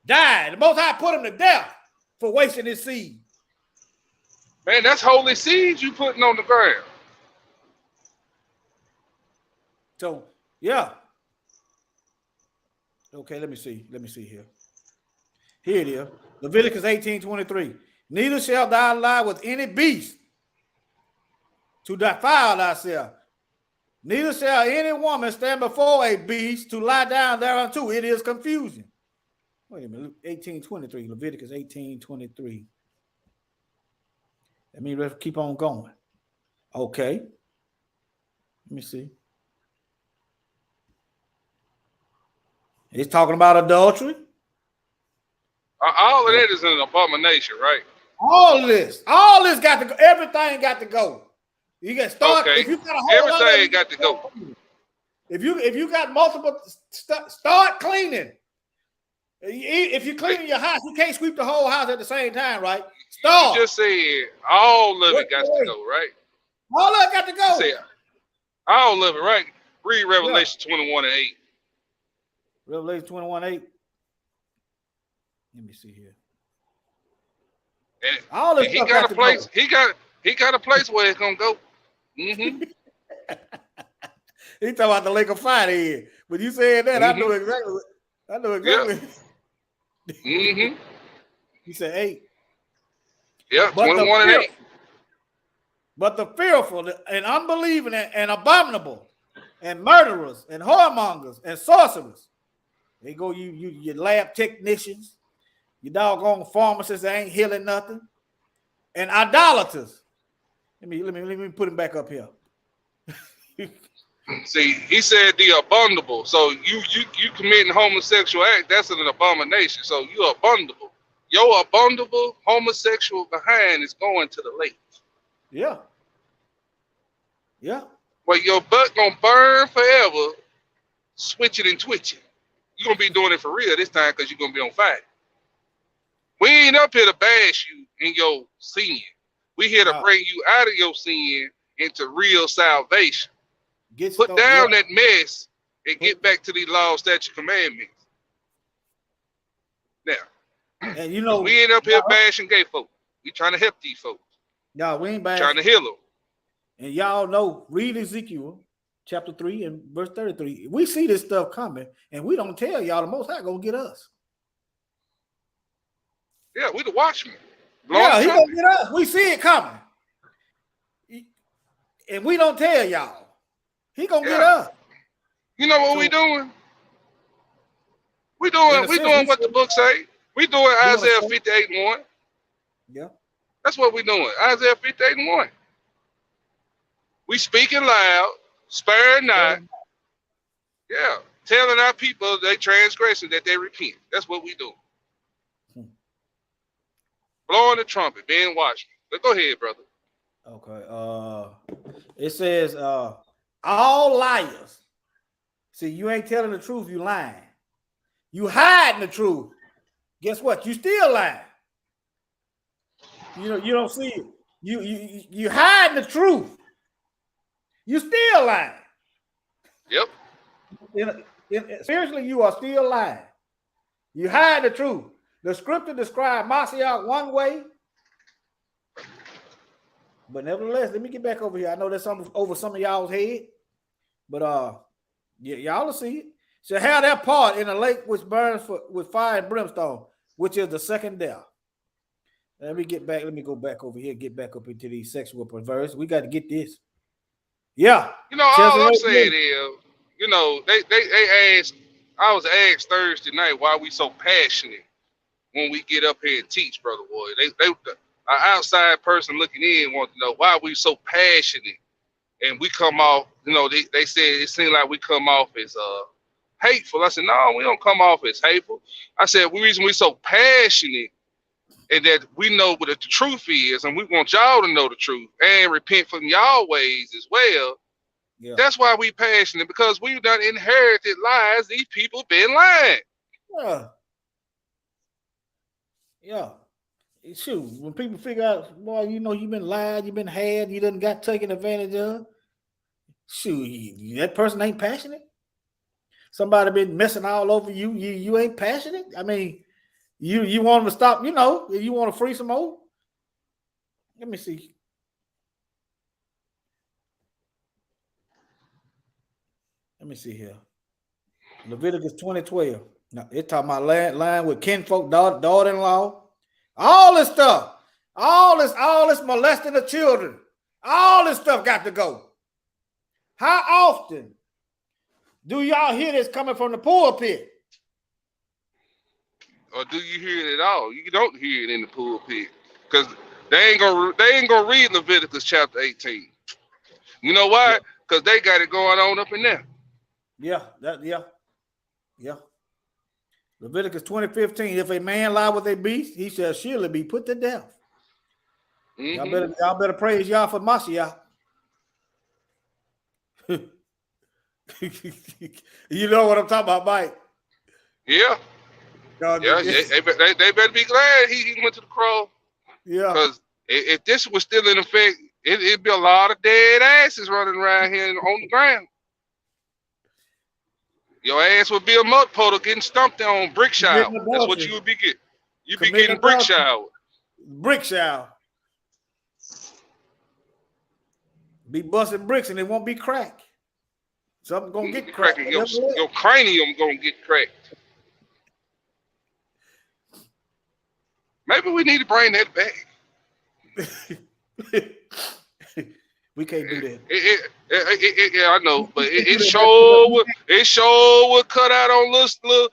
Died. The Most High put him to death for wasting his seed.
Man, that's holy seeds you putting on the ground.
So, yeah. Okay, let me see here. Here it is. Leviticus 18:23. Neither shalt thou lie with any beast to defile thyself. Neither shall any woman stand before a beast to lie down thereunto. It is confusion. Wait a minute. 18:23. Leviticus 18:23. Let me keep on going. Okay. Let me see. It's talking about adultery.
All of that is an abomination, right?
All this got to go. Everything got to go. You got start.
Okay.
If you got a whole
everything got to go.
If you got multiple, start cleaning. If you're cleaning your house, you can't sweep the whole house at the same time, right? Start.
You just said all of it got to go, right?
All of it got to go.
You said all of it, right? Read Revelation 21:8.
Revelation 21:8. Let me see here.
And
all this
he got a place. Go. He got a place where it's gonna go. Mm-hmm.
He talking about the lake of fire here. But you said that, I know exactly.
Yep. Mm-hmm.
He said 8.
Yeah, 21:8.
But the fearful and unbelieving and abominable and murderers and whoremongers and sorcerers. They go your lab technicians, your doggone pharmacists that ain't healing nothing, and idolaters. Let me put him back up here.
See, he said the abominable. So you committing homosexual act, that's an abomination. So you're abominable. Your abominable homosexual behind is going to the lake.
Yeah. Yeah.
Well, your butt gonna burn forever, switching and twitching. You're gonna be doing it for real this time because you're gonna be on fire. We ain't up here to bash you in your sin. We here to bring you out of your sin into real salvation. Put down that mess and get back to these laws, statutes, commandments. Now,
and you know,
we ain't up here bashing gay folks. We trying to help these folks.
No, we ain't bashing.
Trying to heal them.
And y'all know, read Ezekiel chapter 3 and verse 33. We see this stuff coming, and we don't tell y'all. The Most High gonna get us.
Yeah, we the watchmen.
Yeah, he gonna get us. We see it coming, and we don't tell y'all. He gonna get us.
You know what we doing? We doing what the book say. We doing Isaiah 58:1.
Yeah,
that's what we doing. Isaiah 58:1. We speaking loud, sparing not. Yeah, telling our people they transgression that they repent. That's what we do. Blowing the trumpet, being watchmen. But go ahead, brother.
Okay. It says, all liars. See, you ain't telling the truth, you lying. You hiding the truth. Guess what? You still lying. You know, you don't see it. You hiding the truth. You still lying.
Yep.
Seriously, you are still lying. You hide the truth. The scripture described Mashiach one way, but nevertheless, let me get back over here. I know that's over some of y'all's head, but y'all will see it. Shall have their part in a lake which burns with fire and brimstone, which is the second death. Let me get back. Let me go back over here. Get back up into these sexual perverse. We got to get this. Yeah.
You know, all I'm saying is, you know, they asked. I was asked Thursday night why we so passionate when we get up here and teach, Brother Boy. An outside person looking in want to know why we so passionate, and we come off. You know, they said it seemed like we come off as hateful. I said, no, we don't come off as hateful. I said, the reason we so passionate and that we know what the truth is, and we want y'all to know the truth and repent from y'all ways as well. Yeah. That's why we passionate, because we've done inherited lies. These people been lying.
Yeah. Yeah. Shoot, when people figure out, boy, you know, you've been lied, you've been had, you done got taken advantage of. Shoot, that person ain't passionate. Somebody been messing all over you. You ain't passionate. I mean, you want them to stop, you know, you want to free some more. Let me see. Let me see here. Leviticus 20:12. Now, it's talking about line with kinfolk, daughter-in-law. All this stuff. All this molesting the children. All this stuff got to go. How often do y'all hear this coming from the pulpit?
Or do you hear it at all? You don't hear it in the pulpit, because they ain't gonna read Leviticus chapter 18. You know why? Because they got it going on up in there.
Yeah. Leviticus 20:15. If a man lie with a beast, he shall surely be put to death. Mm-hmm. Y'all better praise y'all for Mashiach. You know what I'm talking about, Mike?
Yeah. They better be glad he went to the cross.
Yeah.
Because if this was still in effect, it'd be a lot of dead asses running around here on the ground. Your ass would be a mud puddle getting stumped on brick shower. That's what you would be getting. You'd be getting brick shower.
Brick shower. Be busting bricks and it won't be cracked. Something gonna get cracked.
Your cranium gonna get cracked. Maybe we need to bring that back.
We can't do that.
Yeah, I know, but it sure would cut out on little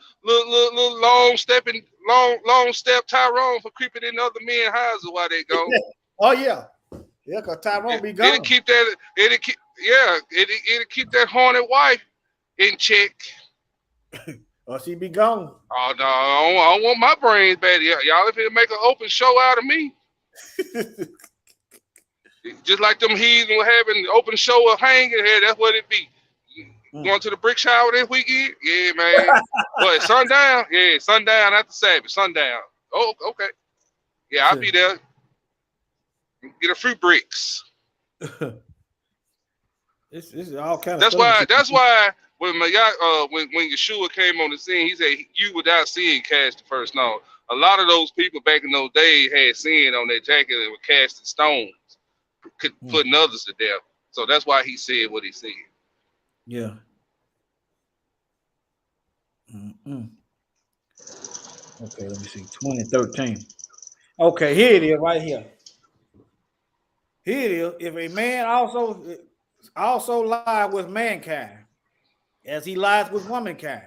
long step Tyrone for creeping in other men's houses while they gone.
Oh yeah, yeah, cause Tyrone be gone.
It'll keep that horny wife in check.
Or she be gone.
Oh no, I don't want my brains bad. Y'all if it make an open show out of me. Just like them heathens were having an open show of hanging here, that's what it be. Going to the brick shower this weekend? Yeah, man. What, sundown? Yeah, sundown after Sabbath. Sundown. Oh, okay. Yeah, I'll be there. Get a few bricks.
It's all kind of
That's
stuff.
why when when Yeshua came on the scene, he said, "You without sin cast the first stone." A lot of those people back in those days had sin on their jacket and were casting stones, putting others to death. So that's why he said what he said.
Yeah. Okay, let me see. 2013. Okay, here it is, right here. Here it is. If a man also lie with mankind, as he lies with womankind.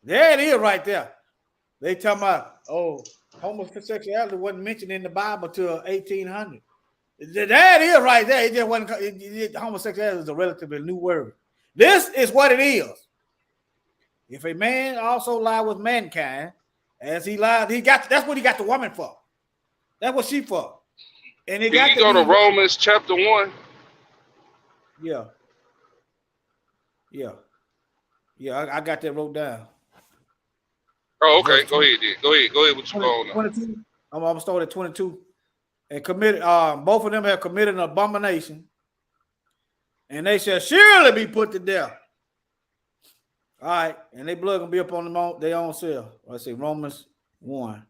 There it is, right there. They talking about, homosexuality wasn't mentioned in the Bible till 1800. That is right there. It just wasn't. Homosexuality is a relatively new word. This is what it is. If a man also lie with mankind, as he lied, that's what he got the woman for. That's what she for. And it got
you go to Romans chapter 1.
Yeah. I got that wrote down.
Oh, okay. Go ahead. Go ahead. What you going on?
22. I'm gonna start at 22. And committed. Both of them have committed an abomination, and they shall surely be put to death. All right, and their blood gonna be up on their own self. Let's see, Romans 1.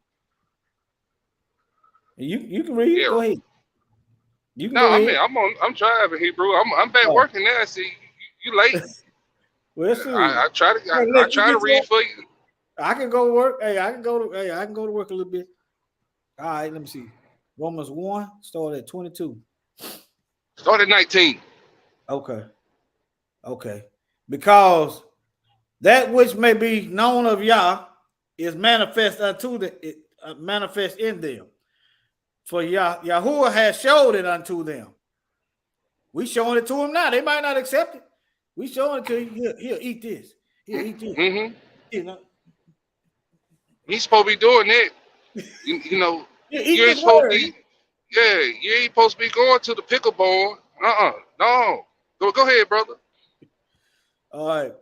You can read. Yeah. Go ahead. You can.
No, I'm driving, Hebrew. I'm back working now. See, you late.
Well,
I try to read for you.
I can go to work. I can go to work a little bit. All right, let me see. Romans 1 started at 22.
Start at 19.
Okay. Because that which may be known of Yah is manifest manifest in them. For Yahuwah has showed it unto them. We showing it to them now. They might not accept it. We showing it to you. Here, eat this. Here, eat this.
Mm-hmm.
You know.
He's supposed to be doing that. You know, you ain't supposed to be. Yeah, you ain't supposed to be going to the pickle barn. No. Go ahead, brother.
All right.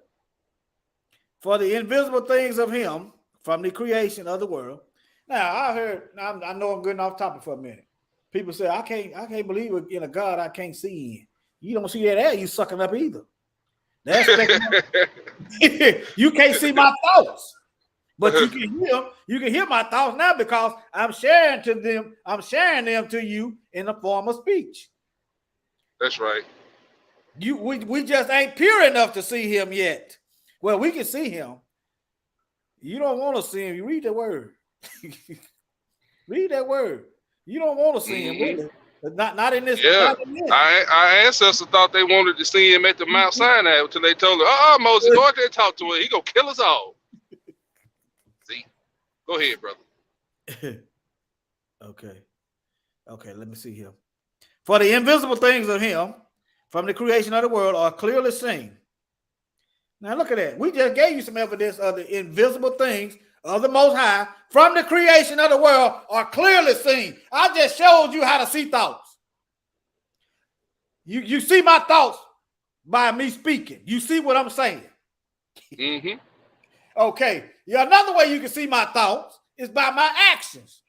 For the invisible things of him from the creation of the world. Now I know I'm getting off topic for a minute. People say I can't believe in a God I can't see in. You don't see that air you sucking up either. That's you can't see my thoughts, but you can hear my thoughts now because I'm sharing them to you in the form of speech.
That's right.
We just ain't pure enough to see him yet. Well, we can see him. You don't want to see him. You read the word. Read that word. You don't want to see him, really. Not in this.
Yeah, our ancestors thought they wanted to see him at the Mount Sinai until they told him, Moses, go out there and talk to him. He gonna kill us all. See? Go ahead, brother.
Okay, let me see here. For the invisible things of him from the creation of the world are clearly seen. Now look at that. We just gave you some evidence of the invisible things of the Most High from the creation of the world are clearly seen. I just showed you how to see thoughts. You see my thoughts by me speaking. You see what I'm saying.
Mm-hmm.
Okay. Yeah, another way you can see my thoughts is by my actions.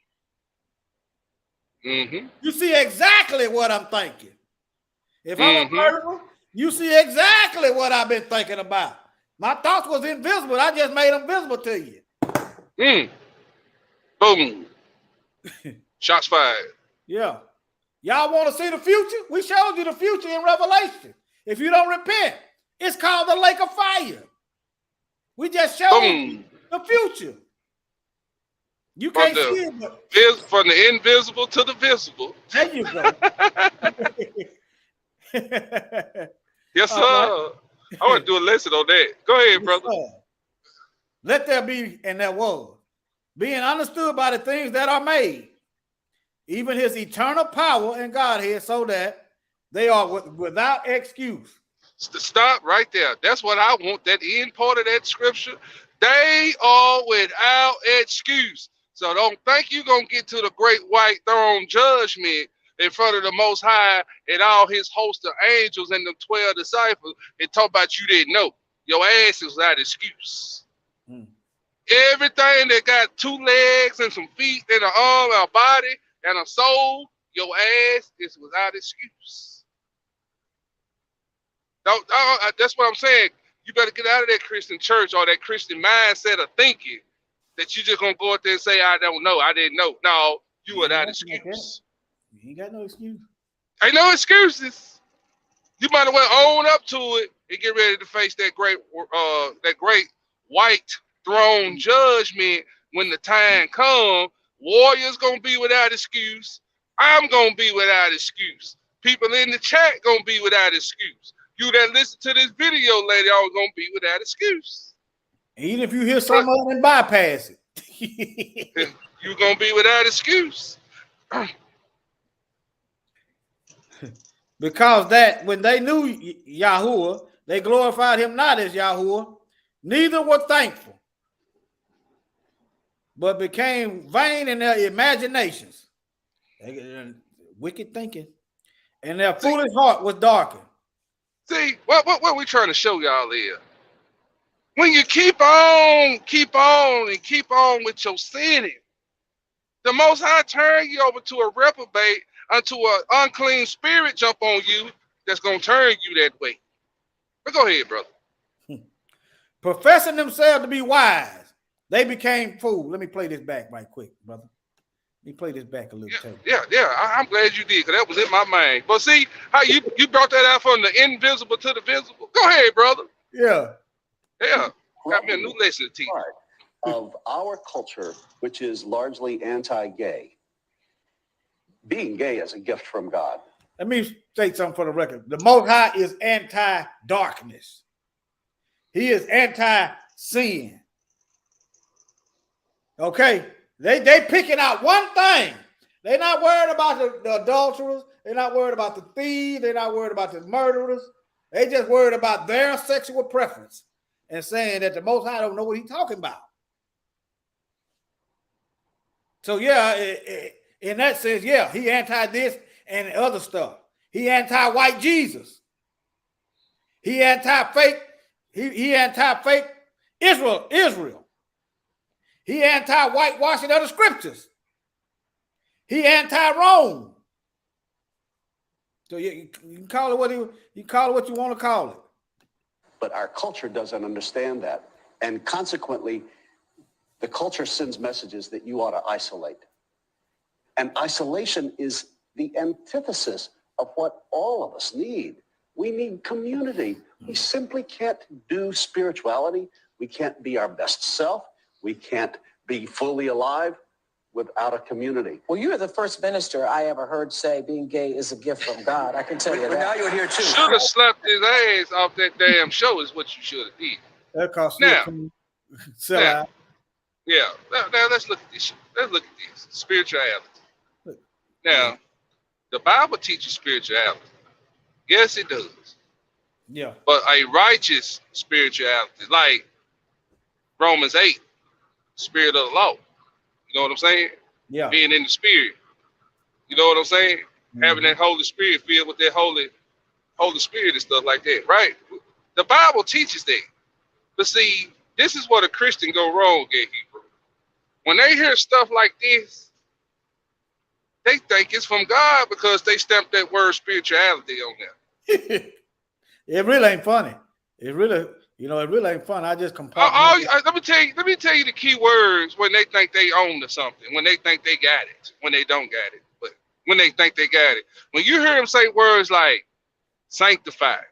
Mm-hmm.
You see exactly what I'm thinking. If I'm a murderer, you see exactly what I've been thinking about. My thoughts was invisible. I just made them visible to you.
Boom. Shots fired.
Yeah. Y'all want to see the future? We showed you the future in Revelation. If you don't repent, it's called the lake of fire. We just showed you the future. You can't see it, but
from the invisible to the visible.
There you go.
Yes, sir.
All
I want to do a lesson on that. Go ahead, brother.
Let there be, and there was, being understood by the things that are made, even his eternal power and Godhead, so that they are without excuse.
Stop right there. That's what I want. That end part of that scripture. They are without excuse. So don't think you're going to get to the great white throne judgment in front of the Most High and all his host of angels and the 12 disciples and talk about you didn't know. Your ass is without excuse. Everything that got 2 legs and some feet and an arm, a body, and a soul, your ass is without excuse. That's what I'm saying. You better get out of that Christian church or that Christian mindset of thinking that you just gonna go out there and say, I don't know, I didn't know. No, you without excuse.
You ain't got no excuse.
Ain't no excuses. You might as well own up to it and get ready to face that great white throne judgment when the time comes. Warriors gonna be without excuse. I'm gonna be without excuse. People in the chat gonna be without excuse. You that listen to this video later on gonna be without excuse.
Even if you hear something and bypass it.
You're gonna be without excuse.
Because that when they knew Yahuwah, they glorified him not as Yahuwah, neither were thankful, but became vain in their imaginations, wicked thinking, and their foolish heart was darkened.
See, what we trying to show y'all is, when you keep on with your sinning, the Most High turn you over to a reprobate, unto an unclean spirit jump on you that's going to turn you that way. But go ahead, brother.
Professing themselves to be wise, they became fools. Let me play this back right quick, brother. Let me play this back a little.
Yeah. I'm glad you did, because that was in my mind. But see how you brought that out from the invisible to the visible? Go ahead, brother.
Yeah.
Got me a new lesson to teach.
Part of our culture, which is largely anti-gay, being gay is a gift from God.
Let me say something for the record. The Most High is anti-darkness. He is anti-sin. Okay? They picking out one thing. They're not worried about the adulterers. They're not worried about the thieves. They're not worried about the murderers. They just worried about their sexual preference and saying that the Most High don't know what he's talking about. So yeah, in that sense, yeah, he anti this and other stuff. He anti-white Jesus. He anti-fake. He anti-fake Israel. He anti-whitewashing of the scriptures. He anti-Rome. So you can call it what you want to call it.
But our culture doesn't understand that. And consequently, the culture sends messages that you ought to isolate. And isolation is the antithesis of what all of us need. We need community. We simply can't do spirituality. We can't be our best self. We can't be fully alive without a community.
Well, you are the first minister I ever heard say being gay is a gift from God. I can tell you that.
Now you're here too.
Should have slapped his ass off that damn show is what you should have did.
That cost
Now, now let's look at this. Let's look at this. Spirituality. Now, the Bible teaches spirituality. Yes, it does.
Yeah.
But a righteous spirituality, like Romans 8, spirit of the law. You know what I'm saying?
Yeah.
Being in the spirit. You know what I'm saying? Mm-hmm. Having that Holy Spirit filled with that Holy Spirit and stuff like that, right? The Bible teaches that. But see, this is where the Christian go wrong at Hebrew. When they hear stuff like this, they think it's from God because they stamped that word spirituality on there.
It really ain't funny. It really ain't fun. I just
let me tell you the key words when they think they own to something, when they think they got it, when they don't got it, but when they think they got it. When you hear them say words like sanctified,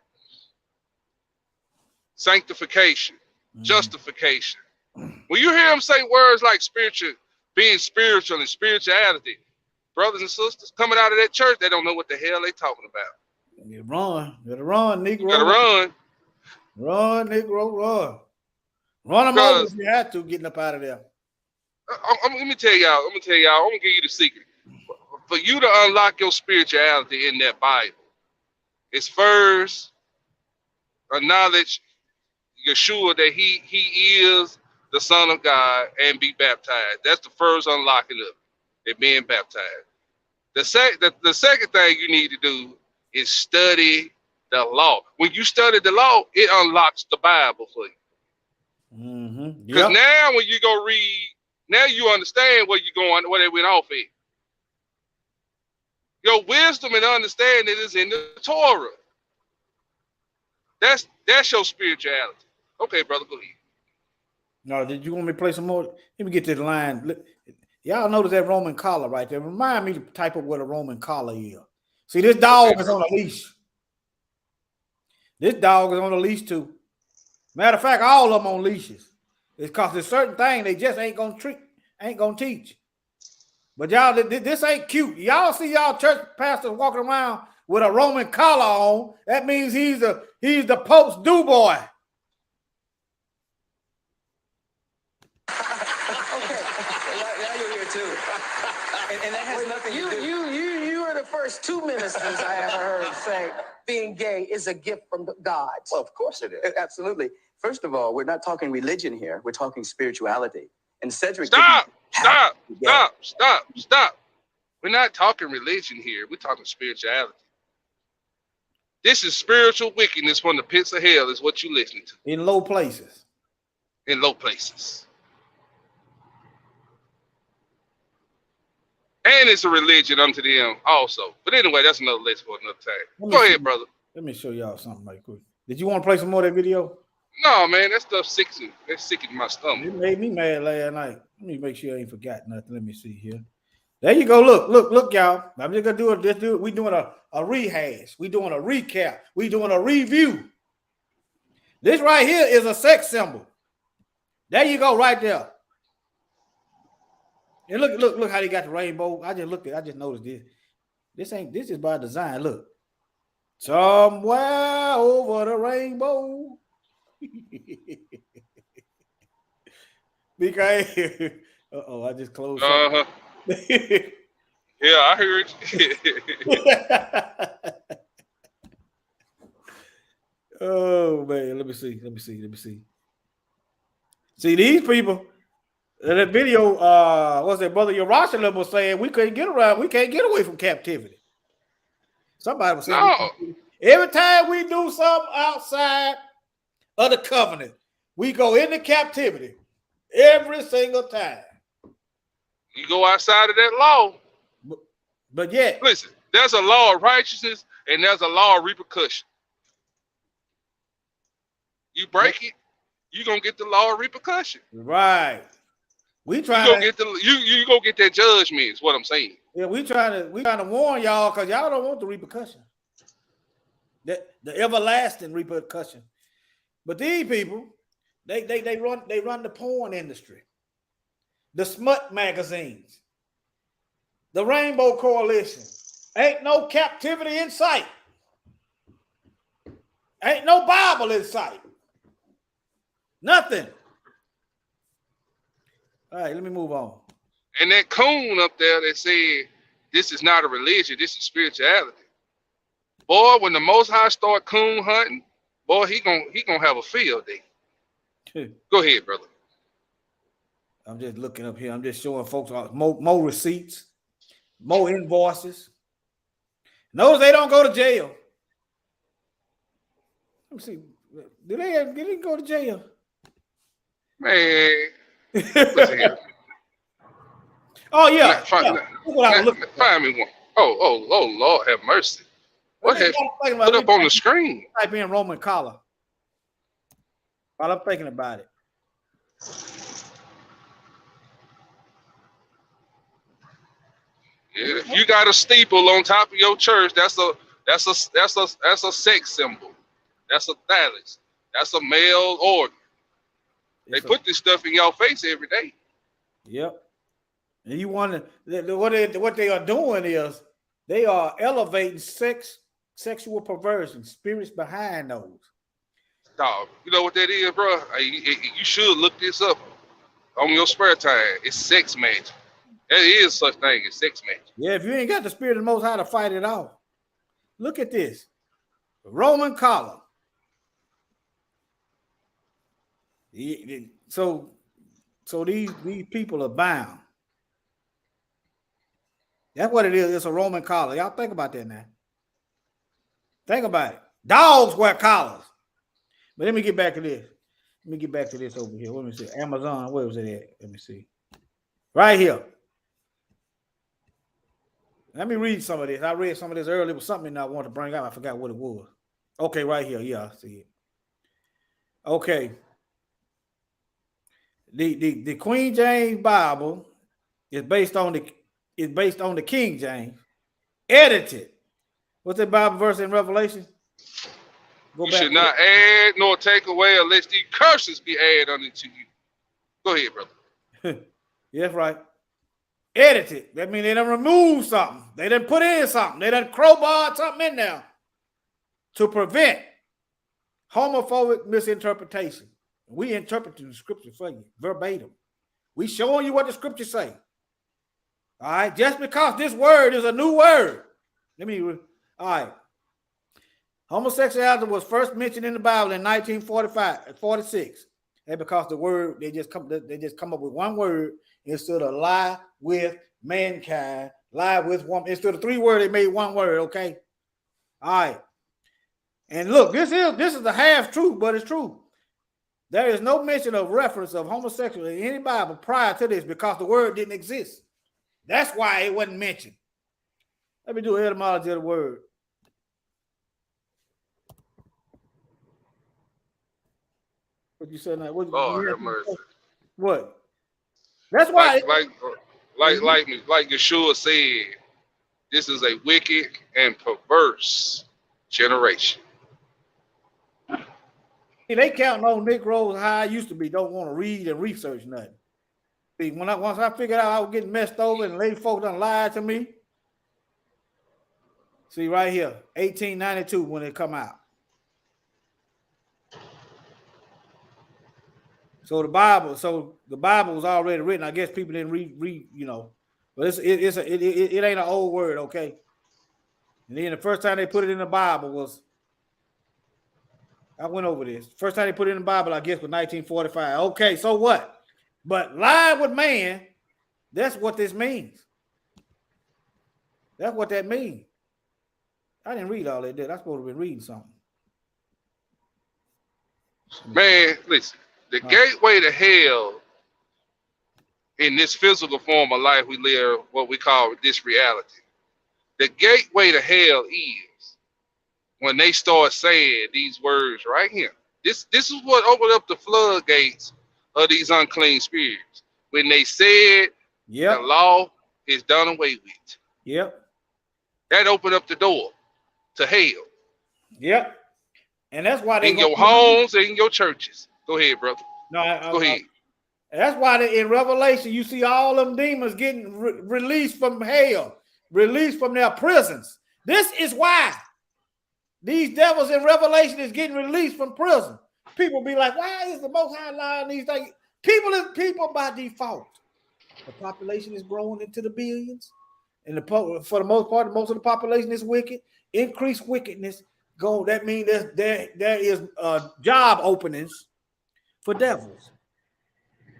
sanctification, justification, when you hear them say words like spiritual, being spiritual and spirituality, brothers and sisters coming out of that church, they don't know what the hell they talking about.
You run. You better run, Negro.
You gotta run.
Run, Negro, run. Run them over if you have to, getting up out of there.
Let me tell y'all. I'm gonna give you the secret. For you to unlock your spirituality in that Bible, it's first acknowledge Yeshua that he is the Son of God and be baptized. That's the first unlocking of it being baptized. The second thing you need to do is study the law. When you study the law, it unlocks the Bible for you. Because now when you go read, now you understand where you're going, where they went off at. Your wisdom and understanding is in the Torah. That's your spirituality. Okay, brother, go ahead.
No, did you want me to play some more? Let me get to the line. Look, y'all notice that Roman collar right there. Remind me to type up what a Roman collar is. See, this dog is on a leash. This dog is on a leash too. Matter of fact, all of them on leashes. It's because there's certain things they just ain't gonna teach. But y'all, this ain't cute. Y'all see y'all church pastors walking around with a Roman collar on. That means he's the Pope's do boy.
Okay, now you're here too, and that has nothing to do. You are the first two ministers I ever heard say being gay is a gift from God.
Well, of course it is.
Absolutely. First of all, we're not talking religion here. We're talking spirituality. And Cedric,
Stop. We're not talking religion here. We're talking spirituality. This is spiritual wickedness from the pits of hell is what you're listening to.
In low places.
In low places. And it's a religion unto them also. But anyway, that's another lesson for another time. Go ahead, brother.
Let me show y'all something right quick. Did you want to play some more of that video?
No, man, that stuff sickening. That's sickening my stomach.
It made me mad last night. Let me make sure I ain't forgot nothing. Let me see here. There you go. Look, y'all. I'm just gonna do it. We doing a rehash. We doing a recap. We doing a review. This right here is a sex symbol. There you go, right there. And look how they got the rainbow. I just noticed this. This is by design. Look. Somewhere over the rainbow. Because I just closed.
Yeah, I heard.
Oh man, let me see. See these people. That video, what's that brother Yerushalayim was saying? We can't get away from captivity. Somebody was saying
No.
Every time we do something outside of the covenant, we go into captivity. Every single time.
You go outside of that law.
But yet,
listen, there's a law of righteousness and there's a law of repercussion. You break it, you're gonna get the law of repercussion.
Right. We try
you go get that judgment, is what I'm saying.
Yeah, we trying to warn y'all because y'all don't want the repercussion. The everlasting repercussion. But these people, they run the porn industry, the smut magazines, the Rainbow Coalition. Ain't no captivity in sight. Ain't no Bible in sight. Nothing. All right, let me move on.
And that coon up there that said this is not a religion, this is spirituality. Boy, when the Most High start coon hunting, boy, he gonna have a field day. Go ahead, brother.
I'm just looking up here. I'm just showing folks more receipts, more invoices. Notice they don't go to jail. Let me see. Did they go to jail?
Man. Listen here.
Oh yeah.
Find me one. Oh, Lord have mercy. What have you put up on the screen?
Type in Roman collar. While I'm thinking about it.
Yeah, if you got a steeple on top of your church, that's a sex symbol. That's a phallus. That's a male organ. They put this stuff in your face every day.
Yep. And you wonder what they are doing is they are elevating sex sexual perversion, spirits behind those.
Dog, you know what that is, bro? You should look this up on your spare time. It's sex magic. There is such thing as sex magic.
Yeah, if you ain't got the spirit of the Most High to fight it off. Look at this. Roman collar. So these people are bound. That's what it is. It's a Roman collar. Y'all think about that now. Think about it. Dogs wear collars. But let me get back to this. Let me get back to this over here. Let me see. Amazon. Where was it at? Let me see. Right here. Let me read some of this. I read some of this earlier. It was something I wanted to bring up. I forgot what it was. Okay, right here. Yeah, I see it. Okay. The Queen James Bible is based on the King James, edited. What's that Bible verse in Revelation?
You should not add nor take away unless these curses be added unto you. Go ahead, brother.
Yeah, that's right. Edited. That means they done remove something. They done put in something. They done crowbar something in there to prevent homophobic misinterpretation. We interpreting the scripture for you verbatim. We showing you what the scriptures say. All right. Just because this word is a new word. All right. Homosexuality was first mentioned in the Bible in 1946. And because the word, they just come up with one word instead of lie with mankind, lie with woman. Instead of three words, they made one word, okay? All right. And look, this is the half truth, but it's true. There is no mention of reference of homosexuality in any Bible prior to this because the word didn't exist. That's why it wasn't mentioned. Let me do an etymology of the word. What you said now?
Lord have mercy.
What? That's why.
Like Yeshua said, this is a wicked and perverse generation.
See, they counting on Negroes how I used to be. Don't want to read and research nothing. See, once I figured out I was getting messed over and lady folk done lied to me. See right here, 1892 when it come out. So the Bible was already written. I guess people didn't read, but it ain't an old word, okay? And then the first time they put it in the Bible was, I went over this. First time they put it in the Bible, I guess, was 1945. Okay, so what? But lie with man, that's what this means. That's what that means. I didn't read all that, did I? I'm supposed to be reading something.
Man, listen. The gateway to hell in this physical form of life we live, what we call this reality. The gateway to hell is when they start saying these words right here. This is what opened up the floodgates of these unclean spirits. When they said the law is done away with.
Yep.
That opened up the door to hell.
Yep. And that's why they
in your homes and in your churches. Go ahead, brother.
No,
go ahead.
That's why in Revelation you see all them demons getting released from hell, released from their prisons. This is why these devils in Revelation is getting released from prison. People be like, why is the Most High allowing these things? People is people by default. The population is growing into the billions, and for the most part, most of the population is wicked. Increased wickedness go. That means there is job openings for devils.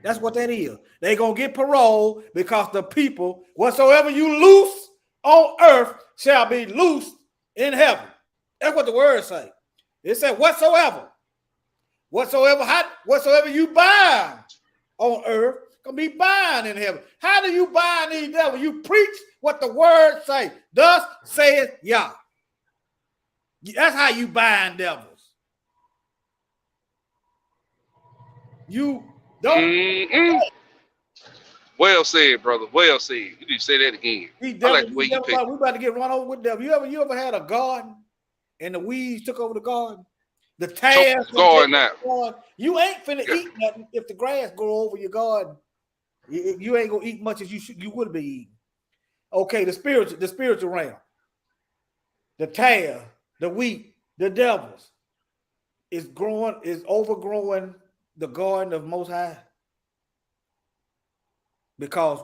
That's what that is. They're going to get parole because the people, whatsoever you loose on earth shall be loosed in heaven. That's what the word say. It said whatsoever you bind on earth can be bound in heaven. How do you bind these devils? You preach what the word say. Thus saith Yah. That's how you bind devils. You don't.
Well said, brother. Well said. You need to say that again. I like the way you pick.
We about to get run over with devil. You ever had a garden and the weeds took over the garden? The tares
garden now.
You ain't finna eat nothing if the grass grow over your garden. You ain't gonna eat much as you would be eating. Okay, the spiritual realm. The tares the wheat, the devils, is overgrowing the garden of Most High? Because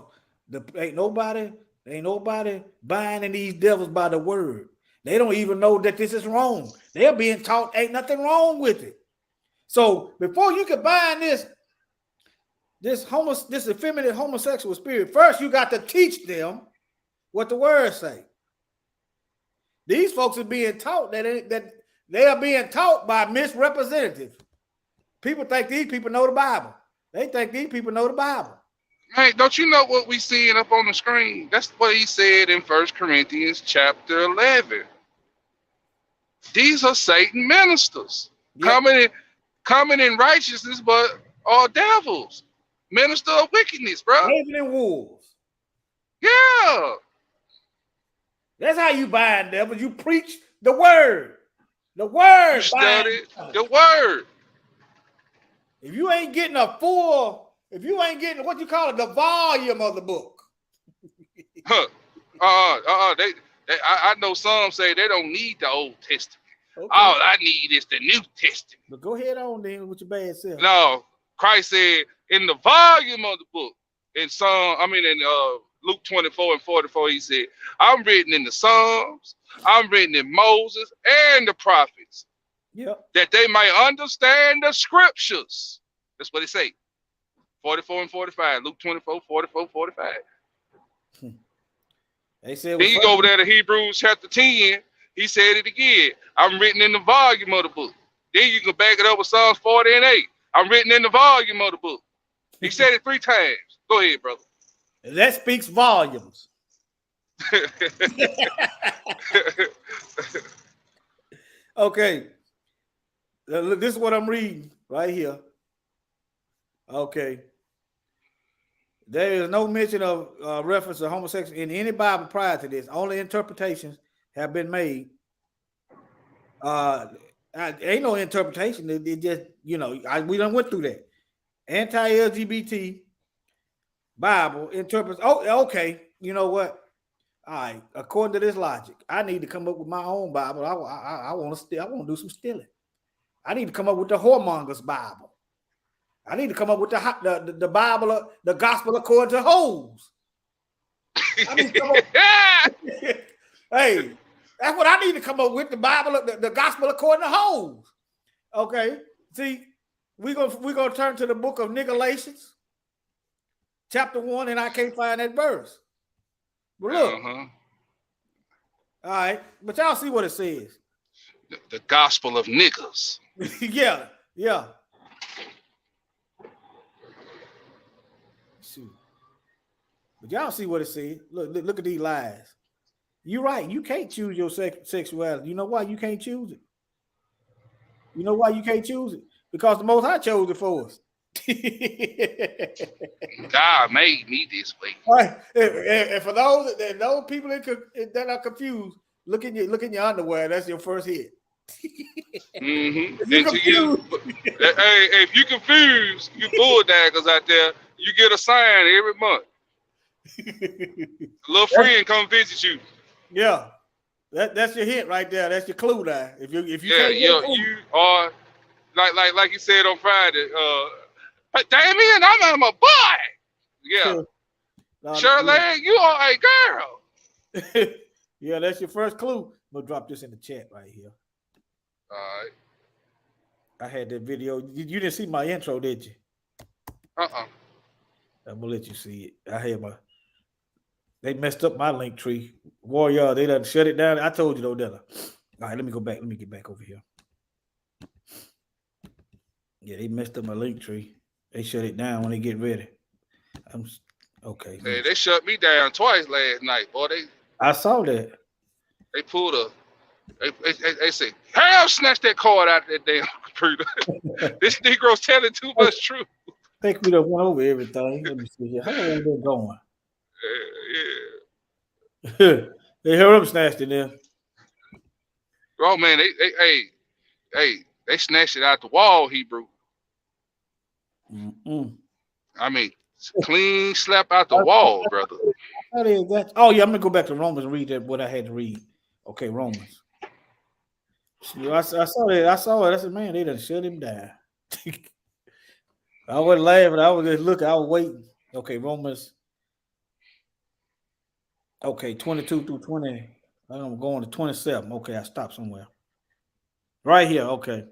ain't nobody binding these devils by the word. They don't even know that this is wrong. They're being taught ain't nothing wrong with it. So before you can bind this effeminate homosexual spirit, first you got to teach them what the word say. These folks are being taught that they are being taught by misrepresentatives. People think these people know the Bible. They think these people know the Bible.
Hey, don't you know what we seeing up on the screen? That's what he said in 1 Corinthians chapter 11. These are Satan ministers, coming in righteousness, but are devils, minister of wickedness, bro.
Raven wolves.
Yeah.
That's how you bind devils. You preach the word. The word.
You study the word.
If you ain't getting what you call it, the volume of the book.
I know some say they don't need the Old Testament. Okay. All I need is the New Testament.
But go ahead on then with your bad self.
No, Christ said in the volume of the book, in Luke 24:44, he said, I'm written in the Psalms, I'm written in Moses and the prophets.
Yep.
That they might understand the scriptures. That's what it say. 44 and 45. Luke 24, 44, 45.
They said
then you go over there to Hebrews chapter 10. He said it again. I'm written in the volume of the book. Then you can back it up with Psalms 40 and 8. I'm written in the volume of the book. He said it 3 times. Go ahead, brother.
That speaks volumes. Okay. This is what I'm reading right here. Okay. There is no mention of reference to homosexuality in any Bible prior to this. Only interpretations have been made. Ain't no interpretation. It just, we done went through that. Anti-LGBT Bible interprets. Oh, okay. You know what? All right. According to this logic, I need to come up with my own Bible. I want to do some stealing. I need to come up with the whoremongers Bible. I need to come up with the Bible, the gospel according to hoes. I need to come up. Hey, that's what I need to come up with, the Bible, the gospel according to hoes. Okay. See, we're gonna turn to the book of Nicolaitans, chapter 1, and I can't find that verse. But look. All right, but y'all see what it says.
The gospel of niggas.
Yeah. Shoot. But y'all see what it says. Look at these lies. You're right. You can't choose your sexuality. You know why you can't choose it? You know why you can't choose it? Because the Most High chose it for us.
God made me this way.
All right. And for those people that are confused, look in your underwear. That's your first hit.
Mm-hmm. If you confused, you bulldaggers out there, you get a sign every month. A little friend come visit you.
Yeah, that's your hint right there. That's your clue there. If you
you are like you said on Friday. Damien, I'm a boy. Yeah. Shirley, you are a girl.
Yeah, that's your first clue. I'm gonna drop this in the chat right here.
All right.
I had that video. You didn't see my intro, did you? I'm gonna let you see it. They messed up my link tree. Warrior, they done shut it down. I told you though, didn't I? All right, let me go back. Let me get back over here. Yeah, they messed up my link tree. They shut it down when they get ready. Okay.
Hey, they shut me down twice last night, boy.
I saw that.
They pulled they said, hell, snatch that cord out of that damn computer. This Negro's telling too much truth.
I think we done went over everything. Let me see here. How long are they going?
Yeah.
They heard them snatched in there.
Oh man, they snatched it out the wall, Hebrew. I mean, clean slap out the wall, brother.
Oh yeah, I'm gonna go back to Romans and read that what I had to read. Okay, Romans. You know, I saw that. I saw it. I said, man, they done shut him down. I wasn't laughing. I was just looking. I was waiting. Okay, Romans. Okay, 22 through 20. I'm going to 27. Okay, I stopped somewhere. Right here. Okay.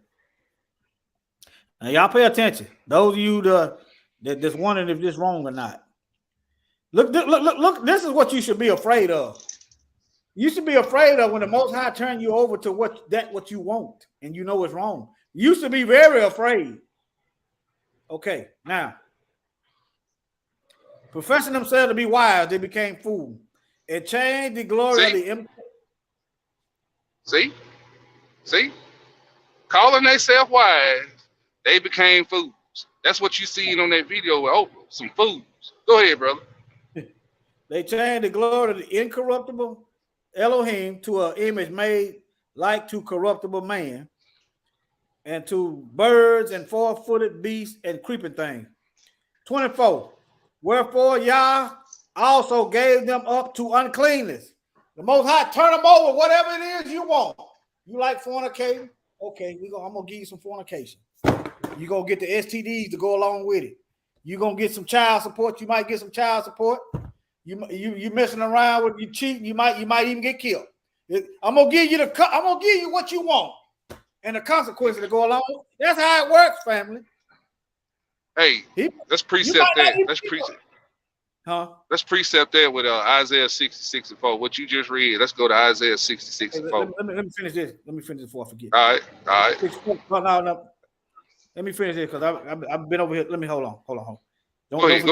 Now y'all pay attention. Those of you that just wondering if this wrong or not. Look. This is what you should be afraid of. You should be afraid of when the Most High turn you over to what you want and you know it's wrong. You should be very afraid. Okay, now, professing themselves to be wise, they became fools. It changed the glory of the
See? Calling themselves wise, they became fools. That's what you seen on that video with Oprah. Some fools. Go ahead, brother.
They changed the glory of the incorruptible Elohim to an image made like to corruptible man, and to birds and four-footed beasts and creeping things. 24. Wherefore Yah also gave them up to uncleanness. The Most High turn them over, whatever it is you want. You like fornicating? Okay, I'm gonna give you some fornication. You're gonna get the STDs to go along with it. You're gonna get some child support. You might get some child support. You messing around with you cheating, you might even get killed. I'm gonna give you what you want. And the consequences that go along. That's how it works, family.
Hey, let's precept that. Let's precept that with Isaiah 60:64. What you just read. Let's go to Isaiah 60:64.
Let me finish this. Let me finish before I forget.
All right.
No. Let me finish this because I've been over here. Let me hold on.
Go ahead.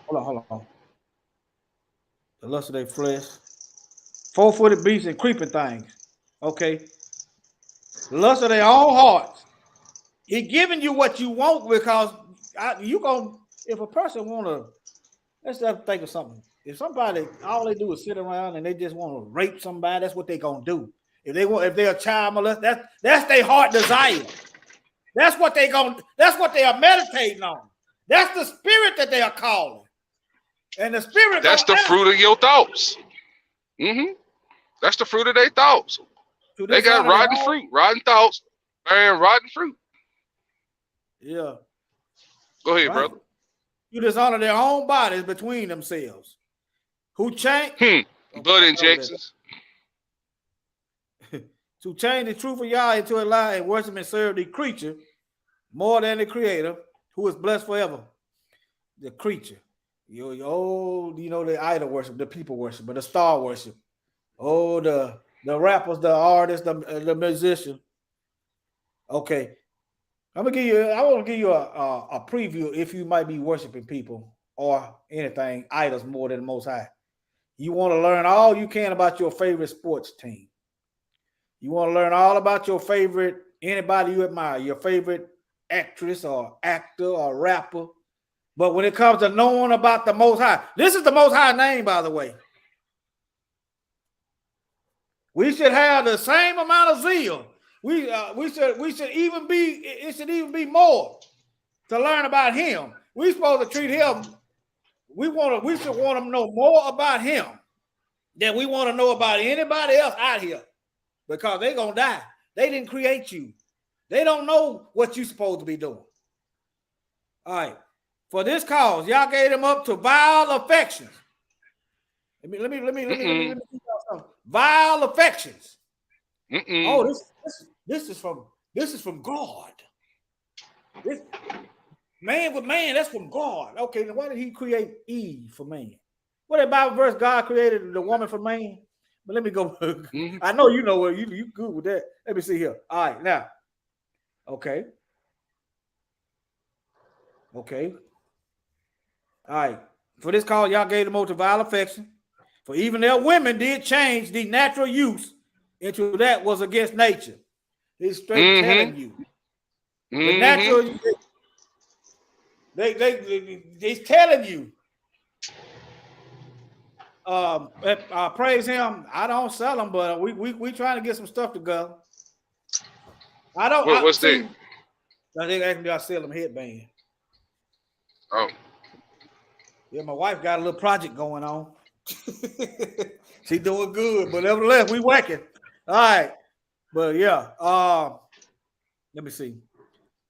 Hold on. The lust of their flesh, four-footed beasts and creeping things. Okay. The lust of their own hearts. He giving you what you want because if a person wanna, let's just think of something. If somebody all they do is sit around and they just want to rape somebody, that's what they gonna do. If they're a child molester, that's their heart desire. That's what they are meditating on. That's the spirit that they are calling. And the spirit
that's the fruit of your thoughts. That's the fruit of their thoughts. They got rotten thoughts, bearing rotten fruit.
Yeah.
Go ahead, brother.
You dishonor their own bodies between themselves. Who change
blood injections.
To change the truth of Yah into a lie and worship and serve the creature more than the creator, who is blessed forever. The creature. The idol worship, the people worship, but the star worship. Oh, the rappers, the artists, the musicians. Okay. I want to give you a preview if you might be worshiping people or anything, idols more than the Most High. You want to learn all you can about your favorite sports team. You want to learn all about your favorite, anybody you admire, your favorite actress or actor or rapper. But when it comes to knowing about the Most High, this is the Most High name, by the way. We should have the same amount of zeal. We should even be more to learn about him. We're supposed to treat him. We should want to know more about him than we want to know about anybody else out here, because they're gonna die. They didn't create you. They don't know what you're supposed to be doing. All right. For this cause, y'all gave them up to vile affections. Let me vile affections. Oh, this is from God. This man with man, that's from God. Okay, then why did he create Eve for man? What about verse God created the woman for man? But let me go. I know you know where you good with that. Let me see here. All right, now. Okay. All right. For this cause, y'all gave them over to vile affection. For even their women did change the natural use into that was against nature. He's straight telling you. The natural, they's telling you. Praise him. I don't sell them, but we trying to get some stuff to go. I don't.
What's that?
I think I sell them headband.
Oh.
Yeah, my wife got a little project going on. She doing good, but nevertheless, we whacking. All right. But yeah, let me see.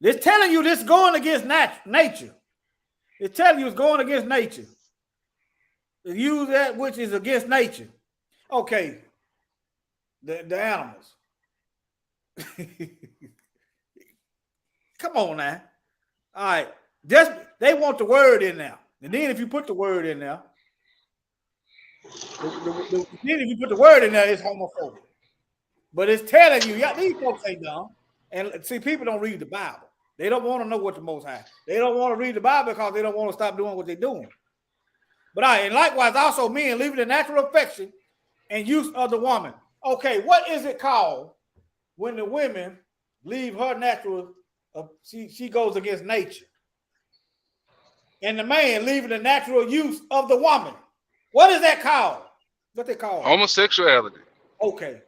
It's telling you this going against nature. It's telling you it's going against nature. Use that which is against nature. Okay. The animals. Come on now. All right. They want the word in there. And then if you put the word in there, then if you put the word in there, it's homophobic. But it's telling you, yeah, these folks ain't dumb. And see, people don't read the Bible. They don't want to know what the Most High. They don't want to read the Bible because they don't want to stop doing what they're doing. But and likewise, also men leaving the natural affection and use of the woman. Okay, what is it called when the women leave her natural? She goes against nature, and the man leaving the natural use of the woman. What is that called? What they call
homosexuality.
Okay,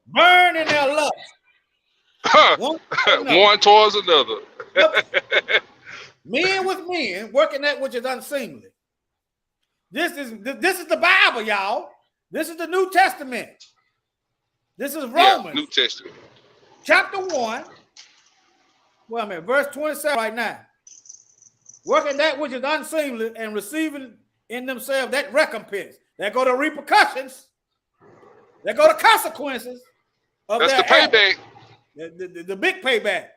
burn in their lust.
One towards another.
Men with men working that which is unseemly. This is the Bible, y'all. This is the New Testament. This is Romans.
New Testament.
Chapter 1. Well, I mean, verse 27 right now. Working that which is unseemly and receiving in themselves that recompense. There go the repercussions. There go the consequences.
That's the payback.
The big payback.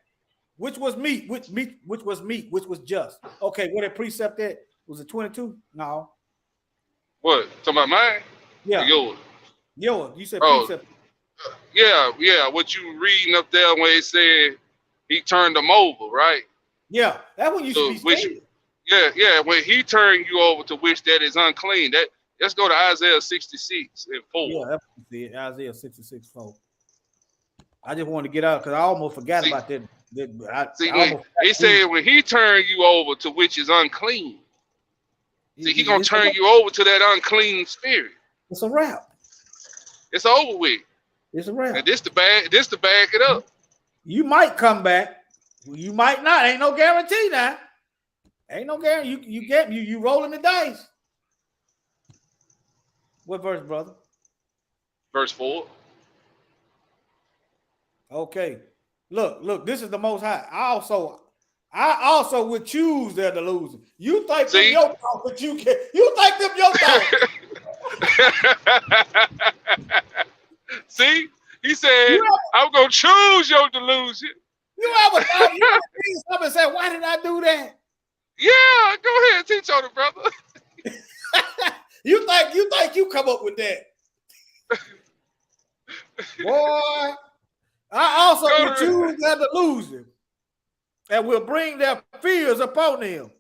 Which was meat, which was just. Okay, what that precept that? Was it 22? No.
What? Talking about mine?
Yeah.
Yours.
You said precept.
Yeah. What you reading up there when it said he turned them over, right?
Yeah, that's when you should be stated.
Yeah. When he turned you over to which that is unclean, let's go to Isaiah 66 and 4.
Yeah, that's it. Isaiah 66 4. I just wanted to get out because I almost forgot about that.
He said when he turned you over to which is unclean, he gonna turn you over to that unclean spirit.
It's a wrap.
It's over with.
It's a wrap.
And this to back it up.
You might come back. You might not. Ain't no guarantee now. Ain't no guarantee. You rolling the dice. What verse, brother?
Verse 4.
Okay. Look, this is the Most High. I also would choose their delusion. You think them your thoughts, but you can't. You think them your thoughts.
See? He said, I'm going to choose your delusion.
You ever thought you seen something and say, why did I do that?
Yeah, go ahead and teach on it, brother.
You think you come up with that. Boy, I also will choose their delusion and will bring their fears upon them.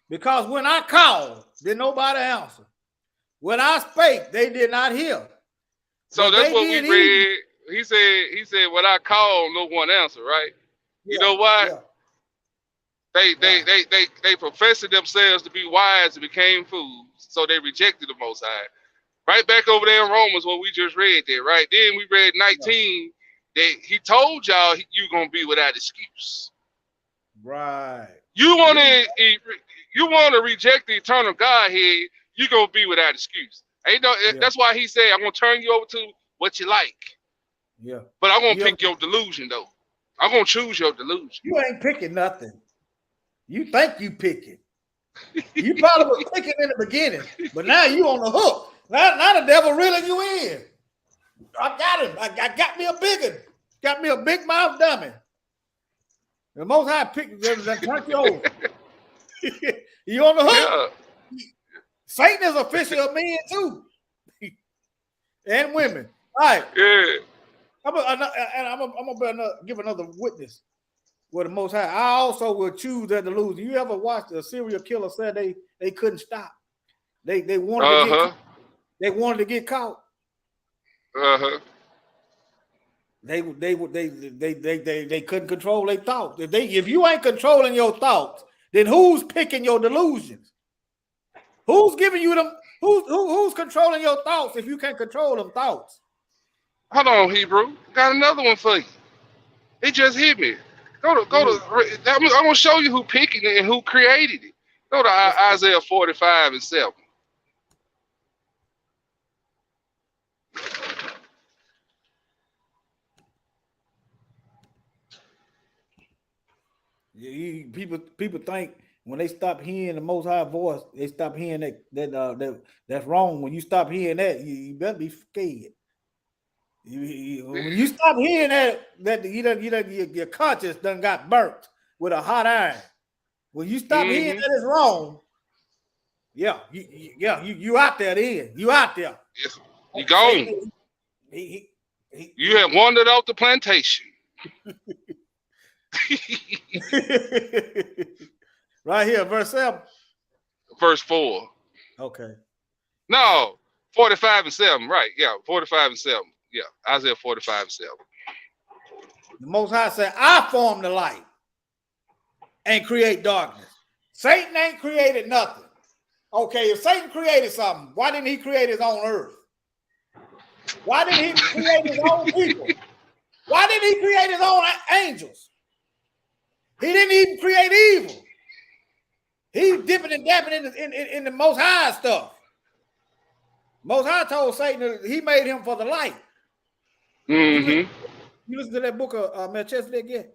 Because when I called, did nobody answer. When I spake, they did not hear.
So that's what we read. He said, when I called, no one answered, right?
Yeah,
you know why?
Yeah.
They professed themselves to be wise and became fools. So they rejected the Most High. Right back over there in Romans where we just read that, right? Then we read 19 that he told y'all you're going to be without excuse.
Right.
You want to reject the eternal Godhead, you're going to be without excuse. That's why he said, I'm going to turn you over to what you like.
Yeah.
But I'm going to pick your delusion, though. I'm going to choose your delusion.
You ain't picking nothing. You think you picking. You probably was picking in the beginning, but now you on the hook. Now the devil reeling you in. I got him. I got me a big one. Got me a big mouth dummy. The Most High picked that turn you over. You on the hook? Yeah. Satan is a fisher of men too. And women. All right.
Yeah.
I'm gonna give another witness with the Most High. I also will choose that delusion. You ever watched a serial killer said they couldn't stop? They wanted to get caught.
Uh-huh.
They couldn't control their thoughts. If you ain't controlling your thoughts, then who's picking your delusions? Who's giving you them? Who's controlling your thoughts if you can't control them thoughts?
Hold on, Hebrew. Got another one for you. It just hit me. I'm gonna show you who picking it and who created it. Go to Isaiah 45 and 7.
People think when they stop hearing the Most High voice, they stop hearing that's wrong. When you stop hearing that, you better be scared. When you stop hearing that your conscience done got burnt with a hot iron. When you stop hearing that it's wrong, you out there then. You out there.
Yes. You gone. You have wandered off the plantation.
Right here, verse 7.
Verse 4.
Okay.
No, 45 and 7. Right. Yeah, 45 and 7. Yeah, Isaiah 45 and 7.
The Most High said, I form the light and create darkness. Satan ain't created nothing. Okay, if Satan created something, why didn't he create his own earth? Why didn't he create his own people? Why didn't he create his own angels? He didn't even create evil. He's dipping and dabbing in the Most High stuff. Most High told Satan that he made him for the light.
Mm-hmm.
You listen to that book of Melchizedek yet?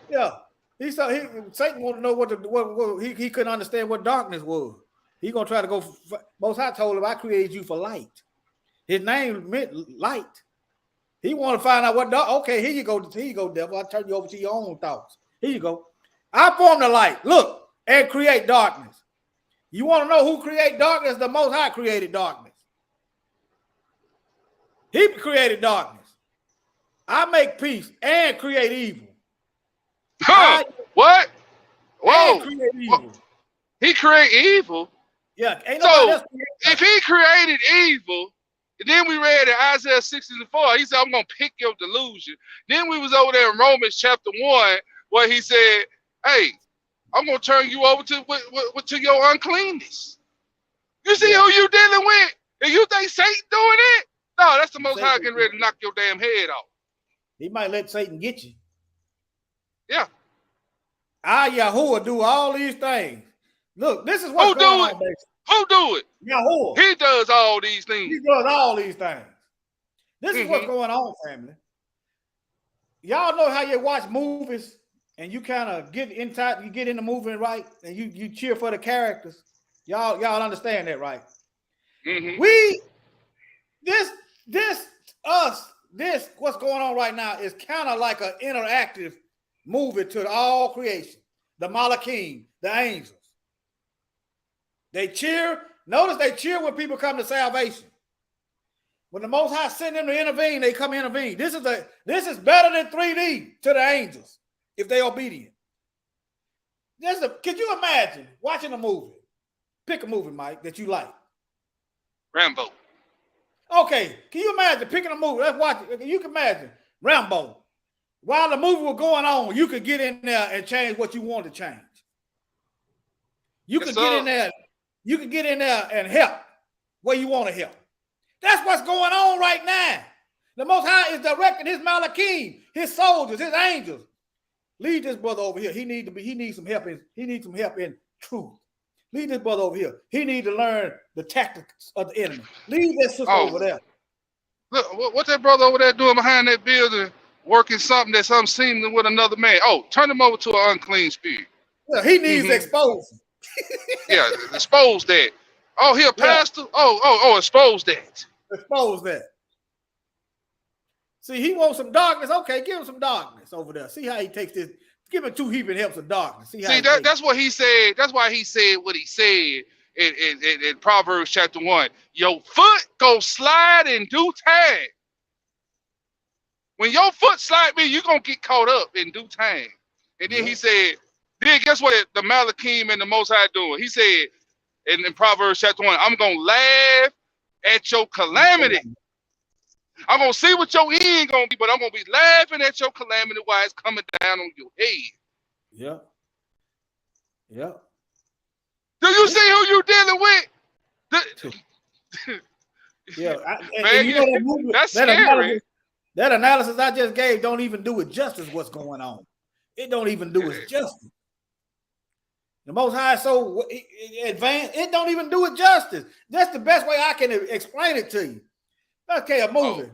Yeah. Satan wanted to know what he couldn't understand what darkness was. He gonna try to go. Most High told him, I created you for light. His name meant light. He want to find out what dark. Okay, here you go, devil. I'll turn you over to your own thoughts. Here you go. I form the light. Look, and create darkness. You want to know who created darkness? The Most High created darkness. He created darkness. I make peace and create evil.
Huh? What? Whoa!
Create evil.
He create evil.
Yeah. Ain't
so if he created evil, then we read in Isaiah 64. He said, "I'm gonna pick your delusion." Then we was over there in Romans chapter 1, where he said, "Hey, I'm gonna turn you over to your uncleanness." You see who you dealing with? And you think Satan doing it? No, that's the Most High getting ready to knock your damn head off.
He might let Satan get you.
Yeah.
Yahuwah do all these things. Look, this is what's going on, baby.
Who do it?
Yahuwah.
He does all these things.
He does all these things. This is what's going on, family. Y'all know how you watch movies and you kind of get inside, you get in the movie, right? And you cheer for the characters. Y'all understand that, right?
Mm-hmm.
This what's going on right now is kind of like an interactive movie to all creation. The Malachim, the angels. They cheer. Notice they cheer when people come to salvation. When the Most High send them to intervene, they come intervene. This is better than 3D to the angels if they're obedient. Could you imagine watching a movie? Pick a movie, Mike, that you like.
Rambo.
Okay, can you imagine picking a movie? Let's watch it. You can imagine Rambo. While the movie was going on, you could get in there and change what you want to change. You could get in there. You can get in there and help where you want to help. That's what's going on right now. The Most High is directing his Malachim, his soldiers, his angels. Lead this brother over here. He needs some help in truth. Lead this brother over here. He needs to learn the tactics of the enemy. Lead that sister over there.
Look, what that brother over there doing behind that building, working something that's unseemly with another man? Oh, turn him over to an unclean spirit.
Yeah, he needs exposing.
Yeah, expose that. Oh, he a pastor? Yeah. Oh, expose that.
Expose that. See, he wants some darkness. Okay, give him some darkness over there. See how he takes this. Give him 2 heaping helps of darkness. See
that's what he said. That's why he said what he said in Proverbs chapter 1. Your foot go slide in due time. When your foot slide, you're going to get caught up in due time. And then he said, then guess what the Malachim and the Most High doing? He said in Proverbs chapter 1, I'm going to laugh at your calamity. I'm going to see what your end going to be, but I'm going to be laughing at your calamity while it's coming down on your head.
Yeah. Yeah.
Do you see who you dealing with?
And you know that movie,
that's scary.
That analysis I just gave don't even do it justice what's going on. It don't even do it justice. The Most High is so advanced, it don't even do it justice. That's the best way I can explain it to you. Okay, a movie.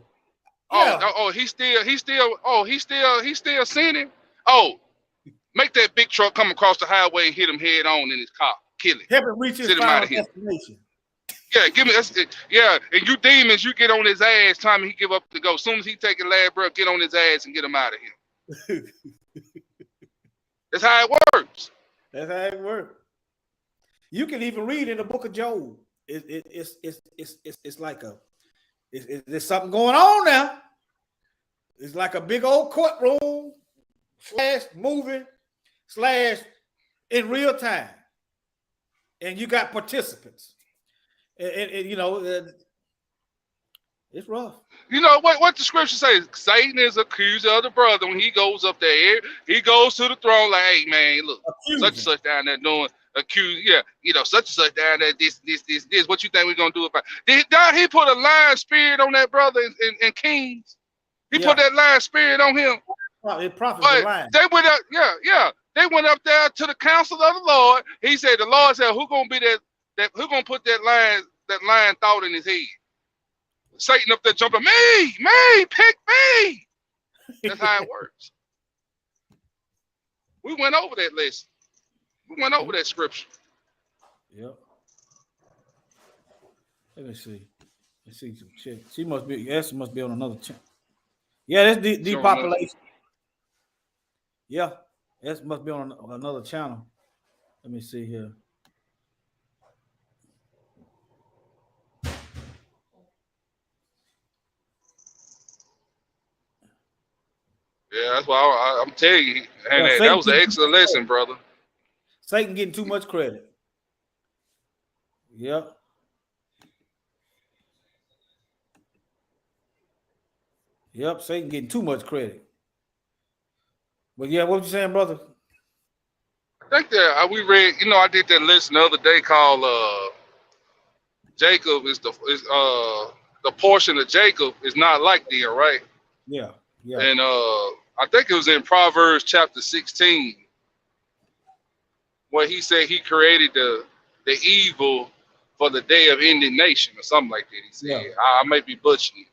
He's still sinning. Oh, make that big truck come across the highway and hit him head on in his car. Kill him.
Help him reach his
Send him out
final
of here.
destination.
Yeah, give me that. Yeah, and you demons, you get on his ass time he give up to go. As soon as he take a last breath, get on his ass and get him out of here. That's how it works.
That's how it works. You can even read in the book of Job. It's like there's something going on now. It's like a big old courtroom / movie / in real time, and you got participants. And you know, it's rough.
You know what the scripture says? Satan is accuser of the brother. When he goes up there, he goes to the throne like, hey man, look, such and such down there doing accused. Yeah, you know, such and such down there. This. What you think we're gonna do about it? He put a lying spirit on that brother in Kings. He put that lying spirit on him.
But
they went up, they went up there to the council of the Lord. He said, the Lord said, who gonna be that who gonna put that lying thought in his head? Satan up there jumping, me, pick me. That's how it works. We went over that lesson. We went over that scripture.
Yep. Let me see. Let's see some shit. She must be. Yes, must be on another channel. Yeah, that's depopulation. Yeah, that must be on another channel. Let me see here.
Yeah, that's why I'm telling you, and that was an excellent lesson, brother.
Satan getting too much credit. Yep. Yep, Satan getting too much credit. But yeah, what you saying, brother?
I think that we read, you know, I did that lesson the other day called Jacob is the portion of Jacob is not like thee, right?
Yeah, yeah.
And I think it was in Proverbs chapter 16 where he said he created the evil for the day of indignation or something like that. He said, yeah. I may be butchering it.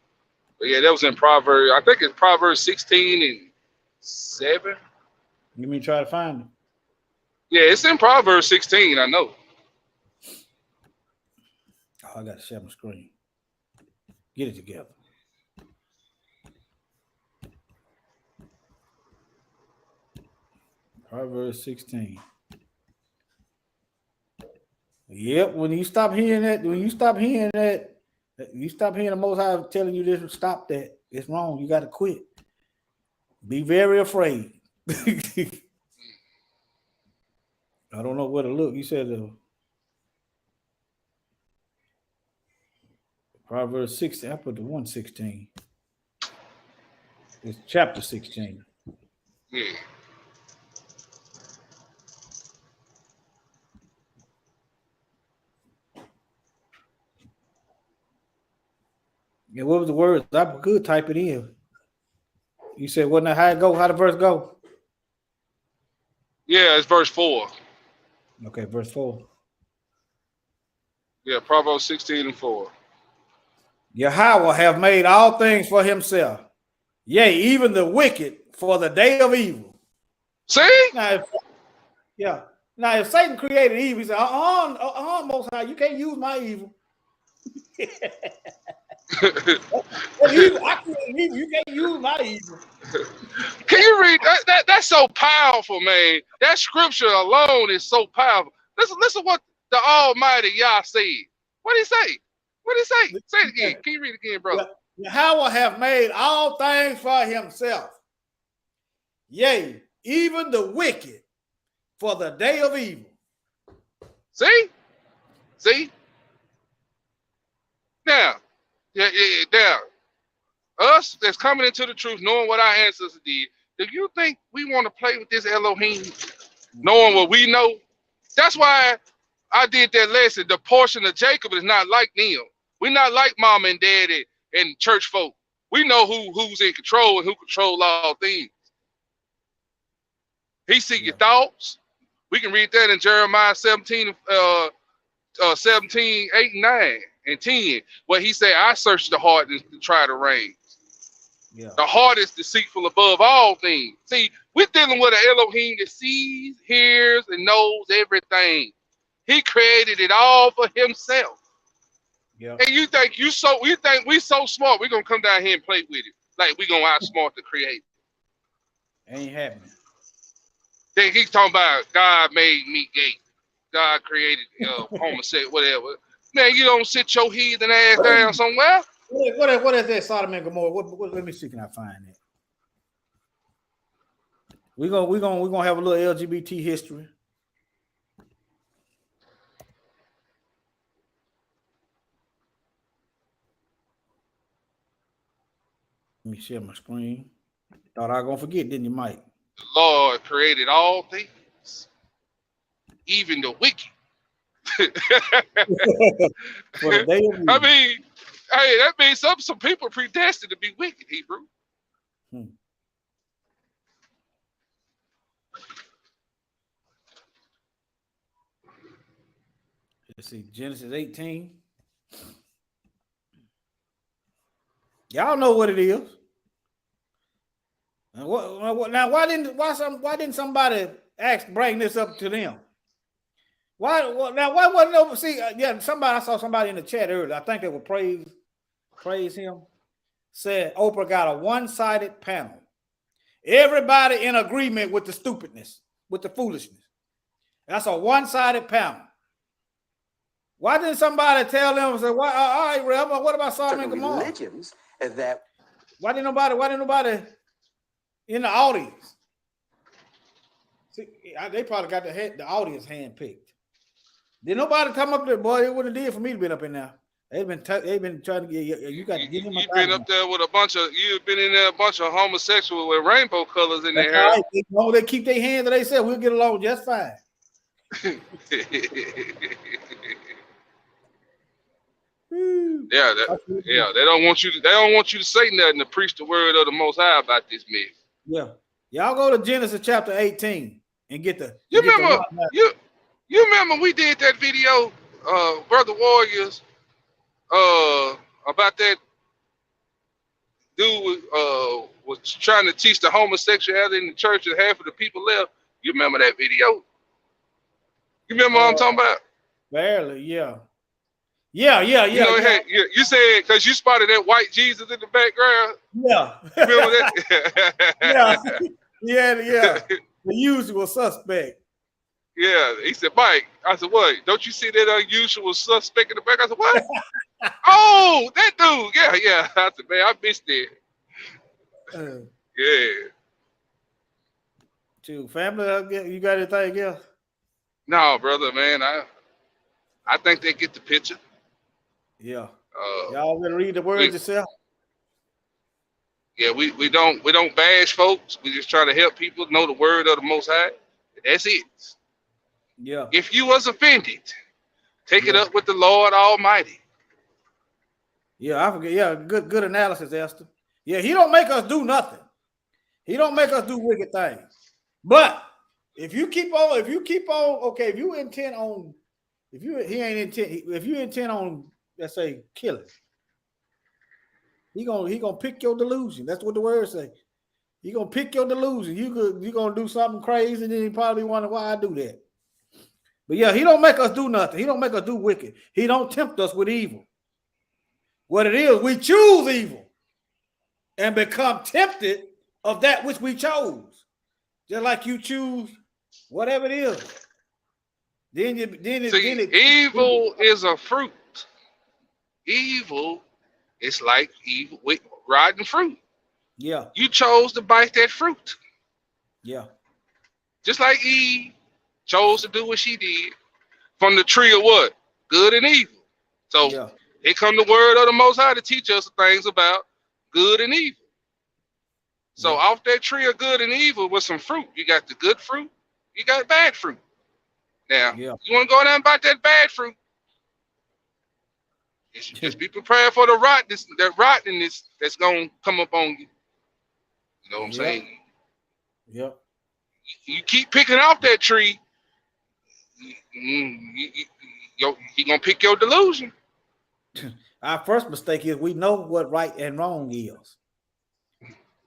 But yeah, that was in Proverbs. I think it's Proverbs 16:7.
You mean try to find it?
Yeah, it's in Proverbs 16. I know.
Oh, I got to share my screen. Get it together. Proverbs 16. Yep. When you stop hearing that, you stop hearing the Most High telling you this, stop that. It's wrong. You got to quit. Be very afraid. I don't know where to look. You said Proverbs 16. I put the 1:16. It's chapter 16.
Yeah.
Yeah, what was the words? I could type it in. You said, wasn't that how it go? How the verse go?
Yeah, it's verse 4.
Okay, verse 4.
Yeah, Proverbs 16:4.
Yahweh have made all things for himself. Yea, even the wicked for the day of evil.
See?
Now, if Satan created evil, he said, Most High, you can't use my evil. I created evil. You can't use my evil.
Can you read that? That's so powerful, man. That scripture alone is so powerful. Listen what the Almighty Yah said. What did he say? What did he say? Say it again. Can you read it again, brother?
Yahweh have made all things for himself. Yea, even the wicked for the day of evil.
See? Now, us that's coming into the truth, knowing what our ancestors did, do you think we want to play with this Elohim, knowing what we know? That's why I did that lesson. The portion of Jacob is not like them. We're not like mom and daddy and church folk. We know who's in control and who control all things. He see your thoughts. We can read that in Jeremiah 17, 8 and 9 and 10, where he said, I search the heart and try the reins.
Yeah.
The heart is deceitful above all things. See, we're dealing with an Elohim that sees, hears, and knows everything. He created it all for himself.
Yeah.
And you think we so smart, we're gonna come down here and play with it. Like we're gonna outsmart the creator.
Ain't happening.
Then he's talking about God made me gay. God created homosexual, whatever. Man, you don't sit your heathen ass down somewhere.
What is that Sodom and Gomorrah? Let me see, can I find it? We're gonna have a little LGBT history. Let me share my screen. Thought I was gonna forget, didn't you, Mike?
The Lord created all things, even the wicked.
For the day of
I mean, hey, that means some people are predestined to be wicked, Hebrew.
Let's see, Genesis 18. Y'all know what it is. And why didn't somebody bring this up to them? Why wasn't over? See, I saw somebody in the chat earlier. I think they would praise him. Said Oprah got a one-sided panel. Everybody in agreement with the stupidness, with the foolishness. That's a one-sided panel. Why didn't somebody tell them? Say, "Why? All right, Rev, what about Sodom and Gomorrah?"
Religions that.
Why didn't nobody in the audience? See, they probably got the audience handpicked. Did nobody come up there, boy? It wouldn't have did for me to be up in there. They've been trying to get you. Got to get him.
You've been up there with you've been in there a bunch of homosexuals with rainbow colors in their hair.
Right. They keep their hands to themselves. We'll get along just fine.
Yeah, they don't want you to say nothing to preach the word of the Most High about this mess.
Yeah, y'all go to Genesis chapter 18 and get the.
You remember we did that video, Brother Warriors, about that dude was trying to teach the homosexuality in the church and half of the people left. You remember that video? You remember what I'm talking about?
Barely, yeah. Yeah.
You know, hey, you said because you spotted that white Jesus in the background.
Yeah.
Remember that?
Yeah. The usual suspect.
Yeah. He said, Mike. I said, what? Don't you see that unusual suspect in the back? I said, what? Oh, that dude. Yeah. I said, man, I missed it. Yeah.
To family, you got anything else?
No, brother, man. I think they get the picture.
Yeah. Y'all gonna read the words yourself?
Yeah, we don't bash folks. We just try to help people know the word of the Most High. That's it.
Yeah.
If you was offended, take it up with the Lord Almighty.
Yeah, I forget. Yeah, good analysis, Esther. Yeah, he don't make us do nothing. He don't make us do wicked things. But if you intend on, let's say, killing, he gonna pick your delusion. That's what the word say. He gonna pick your delusion. You gonna do something crazy, and then he probably wonder why I do that. But yeah, he don't make us do nothing. He don't make us do wicked. He don't tempt us with evil. What it is, we choose evil and become tempted of that which we chose. Just like you choose whatever it is.
Evil is a fruit. Evil is like evil with rotten fruit.
Yeah.
You chose to bite that fruit.
Yeah.
Just like Eve chose to do what she did from the tree of what? Good and evil. So here come the word of the Most High to teach us things about good and evil. So off that tree of good and evil with some fruit, you got the good fruit, you got bad fruit. Now, you want to go down and bite that bad fruit? Just be prepared for the rottenness that's going to come up on you. You know what I'm saying?
Yep.
You keep picking off that tree, he going to pick your delusion.
Our first mistake is we know what right and wrong is.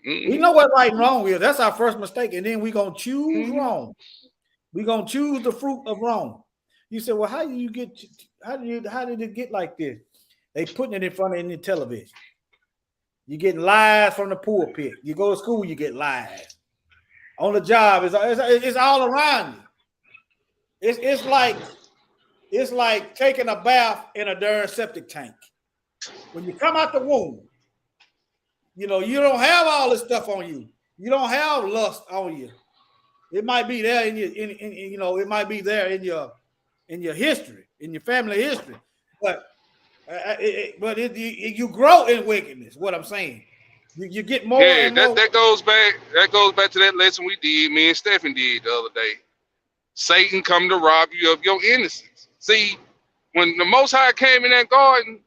We know what right and wrong is. That's our first mistake. And then we're going to choose wrong. We're going to choose the fruit of wrong. You say, well, how did it get like this? They putting it in front of the television. You get lies from the pulpit. You go to school, you get lies. On the job, it's all around you. It's like taking a bath in a darn septic tank. When you come out the womb, you know, you don't have all this stuff on you. You don't have lust on you. It might be there it might be there in your history, in your family history, but you grow in wickedness. What I'm saying, you get more.
Yeah,
and more.
that goes back. That goes back to that lesson we did. Me and Stephen did the other day. Satan come to rob you of your innocence. See, when the Most High came in that garden,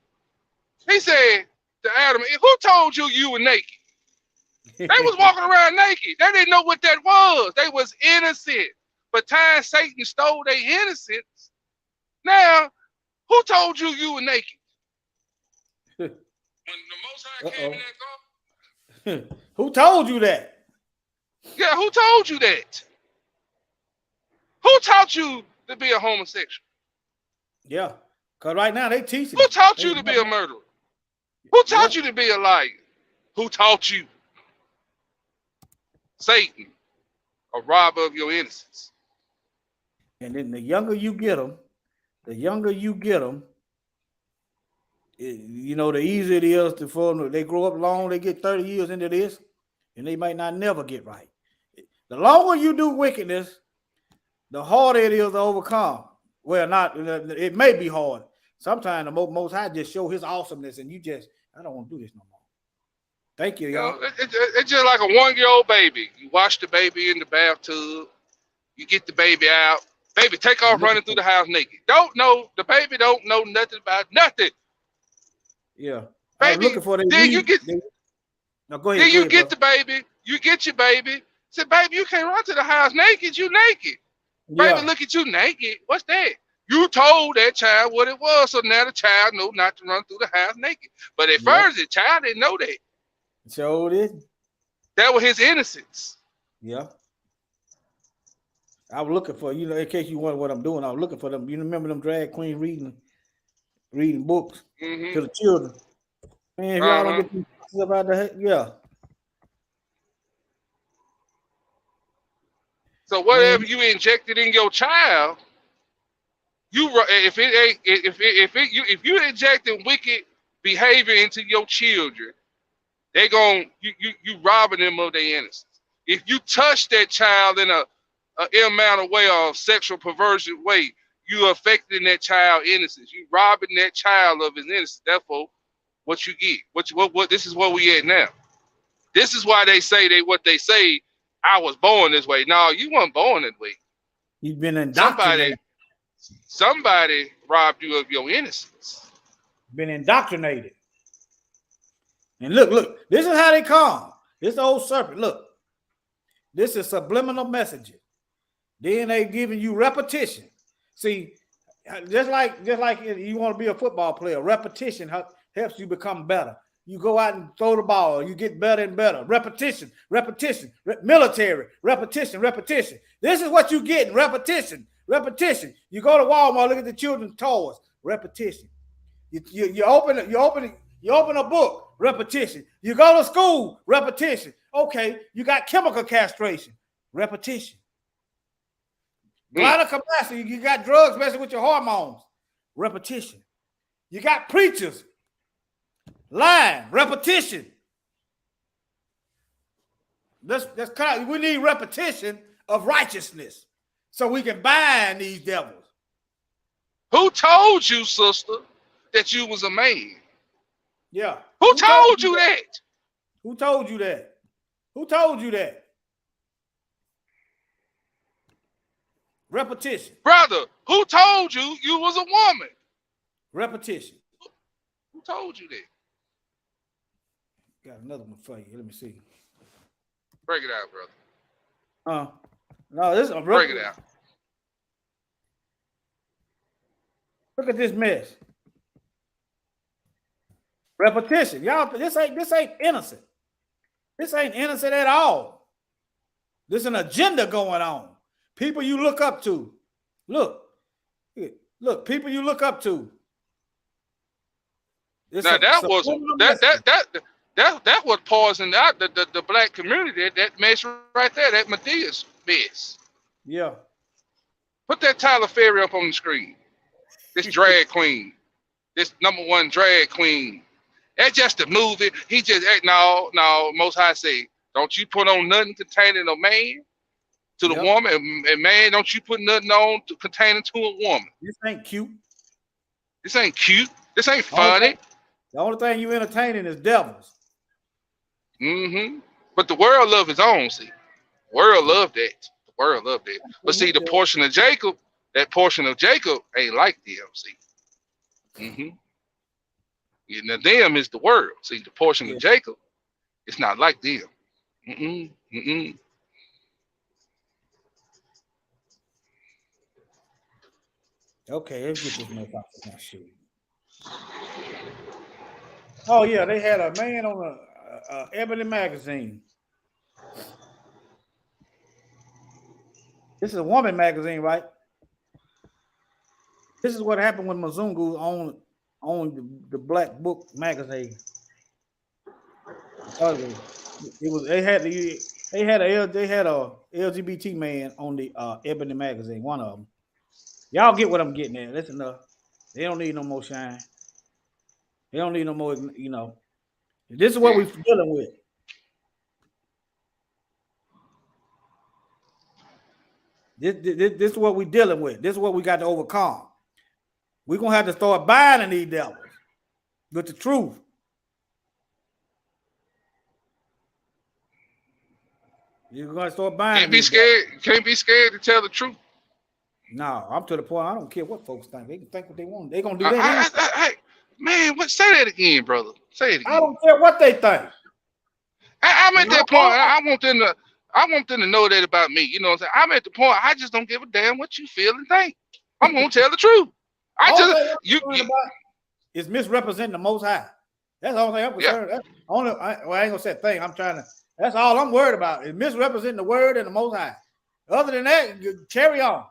he said to Adam, "Who told you you were naked?" They was walking around naked. They didn't know what that was. They was innocent. But time Satan stole their innocence. Now, who told you you were naked? When the Most High came in that garden.
Who told you that?
Yeah, who told you that? Who taught you to be a homosexual?
Yeah, because right now they teaching.
Who taught you to be a murderer? Who taught you to be a liar? Who taught you? Satan, a robber of your innocence.
And then the younger you get them, you know, the easier it is for them. They grow up long, they get 30 years into this, and they might not never get right. The longer you do wickedness, the harder it is to overcome. Well, it may be hard. Sometimes the Most High just show his awesomeness, and I don't want to do this no more. Thank you, y'all.
It's just like a 1-year-old baby. You wash the baby in the bathtub. You get the baby out. Baby, take off running through the house naked. The baby don't know nothing about nothing.
Yeah.
Baby,
looking for
then you get
now go ahead.
Then you get the baby. You get your baby. Say, baby, you can't run to the house naked. You naked.
Yeah.
Baby, look at you naked. What's that? You told that child what it was, so now the child knows not to run through the house naked. But at first, the child didn't know that.
So did.
That was his innocence.
Yeah. I was looking for, in case you wonder what I'm doing, I was looking for them. You remember them drag queens reading books to the children? Man, if y'all don't get these about the yeah.
So whatever you injected in your child, if you injecting wicked behavior into your children, they you robbing them of their innocence. If you touch that child in a ill-mannered way or sexual perversion way, you affecting that child innocence. You robbing that child of his innocence. Therefore, what you get, what this is where we at now. This is why they say what they say. I was born this way. No, you weren't born that way.
You've been indoctrinated.
Somebody robbed you of your innocence.
Been indoctrinated. And look, this is how they come. This old serpent, look. This is subliminal messaging. Then they giving you repetition. See, just like you want to be a football player, repetition helps you become better. You go out and throw the ball, you get better and better. Repetition, military, repetition. This is what you get in repetition. You go to Walmart, look at the children's toys, repetition. You open a book, repetition. You go to school, repetition. Okay, you got chemical castration, repetition. Gynecomastia, you got drugs messing with your hormones, repetition. You got preachers lying, repetition. We need repetition of righteousness so we can bind these devils.
Who told you, sister, that you was a man?
Yeah.
Who told you that?
Who told you that? Who told you that? Repetition.
Brother, who told you you was a woman?
Repetition.
Who told you that?
Got another one for you. Let me see.
Break it out, brother.
No, this is a
break it out.
Look at this mess. Repetition. Y'all, this ain't innocent. This ain't innocent at all. There's an agenda going on. People you look up to. Look, people you look up to.
Now that was poisoned out the black community. That mess right there, that Medea's mess.
Yeah.
Put that Tyler Perry up on the screen. This drag queen, this #1 drag queen. That's just a movie. He just no. Most High say, don't you put on nothing containing a man to the woman, and man, don't you put nothing on to containing to a woman.
This ain't cute.
This ain't cute. This ain't funny.
The only thing you entertaining is devils.
Mm-hmm. But the world love his own. See, the world love that. The world love that. But see, the portion of Jacob, that portion of Jacob ain't like them. See. Mm-hmm. Yeah, now them is the world. See, the portion of Jacob, it's not like them. Mm-mm. Mm-mm.
Okay, let's get this mess off of my shoe. Oh yeah, they had a man on a Ebony magazine. This is a woman magazine, right? This is what happened when Mzungu owned the Black Book magazine. They had a LGBT man on the Ebony magazine. One of them. Y'all get what I'm getting at. That's enough. They don't need no more shine. They don't need no more, you know. This is what we're dealing with. This is what we're dealing with. This is what we got to overcome. We're going to have to start binding these devils with the truth. You're going to start binding.
Can't be scared. Can't be scared to tell the truth.
No, I'm to the point. I don't care what folks think. They can think what they want. They're gonna do that.
Man, say that again, brother. Say it again.
I don't care what they think.
I'm at that point. I want them to know that about me. You know what I'm saying? I'm at the point. I just don't give a damn what you feel and think. I'm gonna tell the truth.
It's misrepresenting the Most High. That's the only thing I'm concerned. That's I ain't gonna say a thing. That's all I'm worried about. Is misrepresenting the word and the Most High. Other than that, carry on.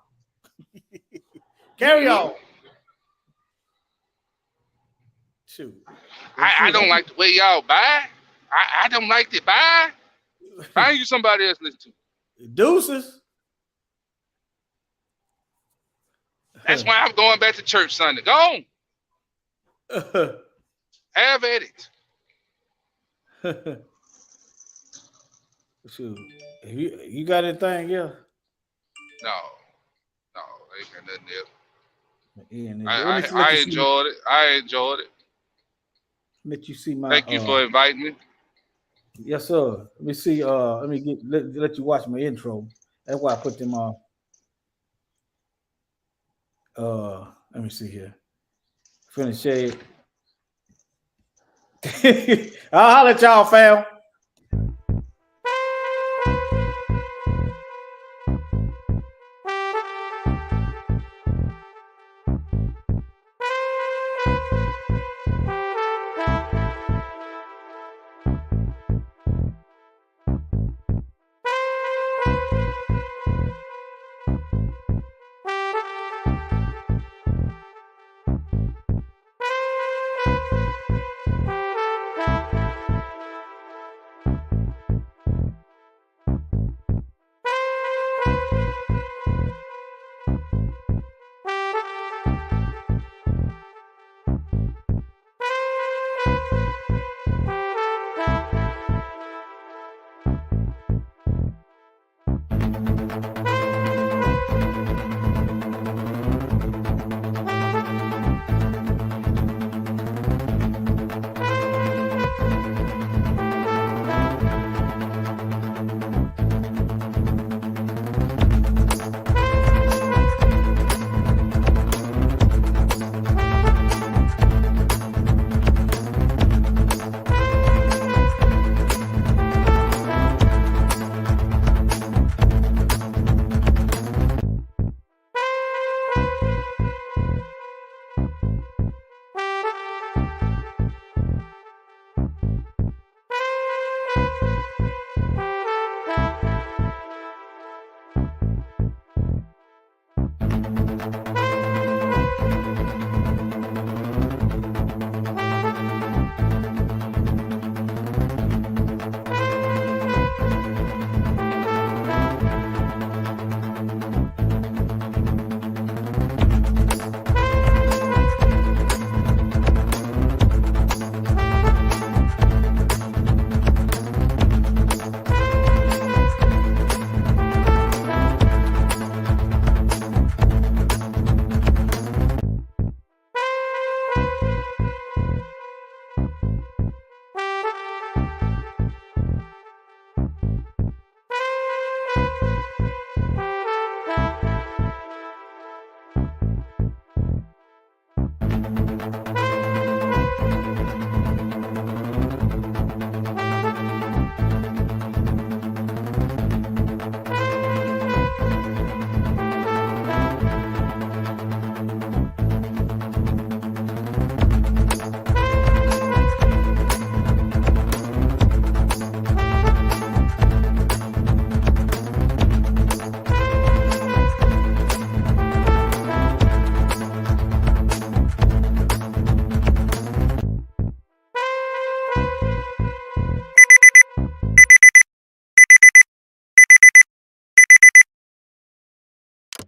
Carry on. Shoot.
I don't like the way y'all buy. I don't like to buy. Find you somebody else listen to.
Deuces.
That's why I'm going back to church Sunday. Go on. Have at it.
Shoot. You got anything else?
No, ain't got nothing else.
Yeah,
I enjoyed it. I enjoyed it.
Let you see my.
Thank you for inviting me.
Yes, sir. Let me see. Let me let you watch my intro. That's why I put them on. Let me see here. Finish shade. I'll holler at y'all, fam.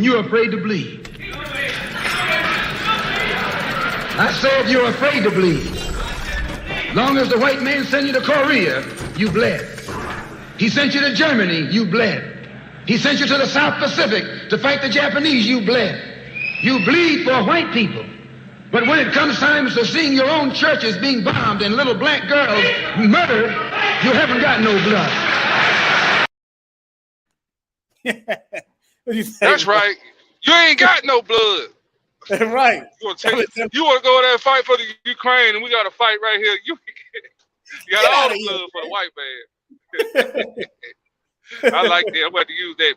you're afraid to bleed. I said you're afraid to bleed. Long as the white man sent you to Korea, you bled. He sent you to Germany, you bled. He sent you to the South Pacific to fight the Japanese, you bled. You bleed for white people. But when it comes time to seeing your own churches being bombed and little black girls murdered, you haven't got no blood.
That's right. You ain't got no blood.
Right.
You want to go there and fight for the Ukraine, and we got to fight right here. You got all the blood for the white man. I like that. I'm about to use that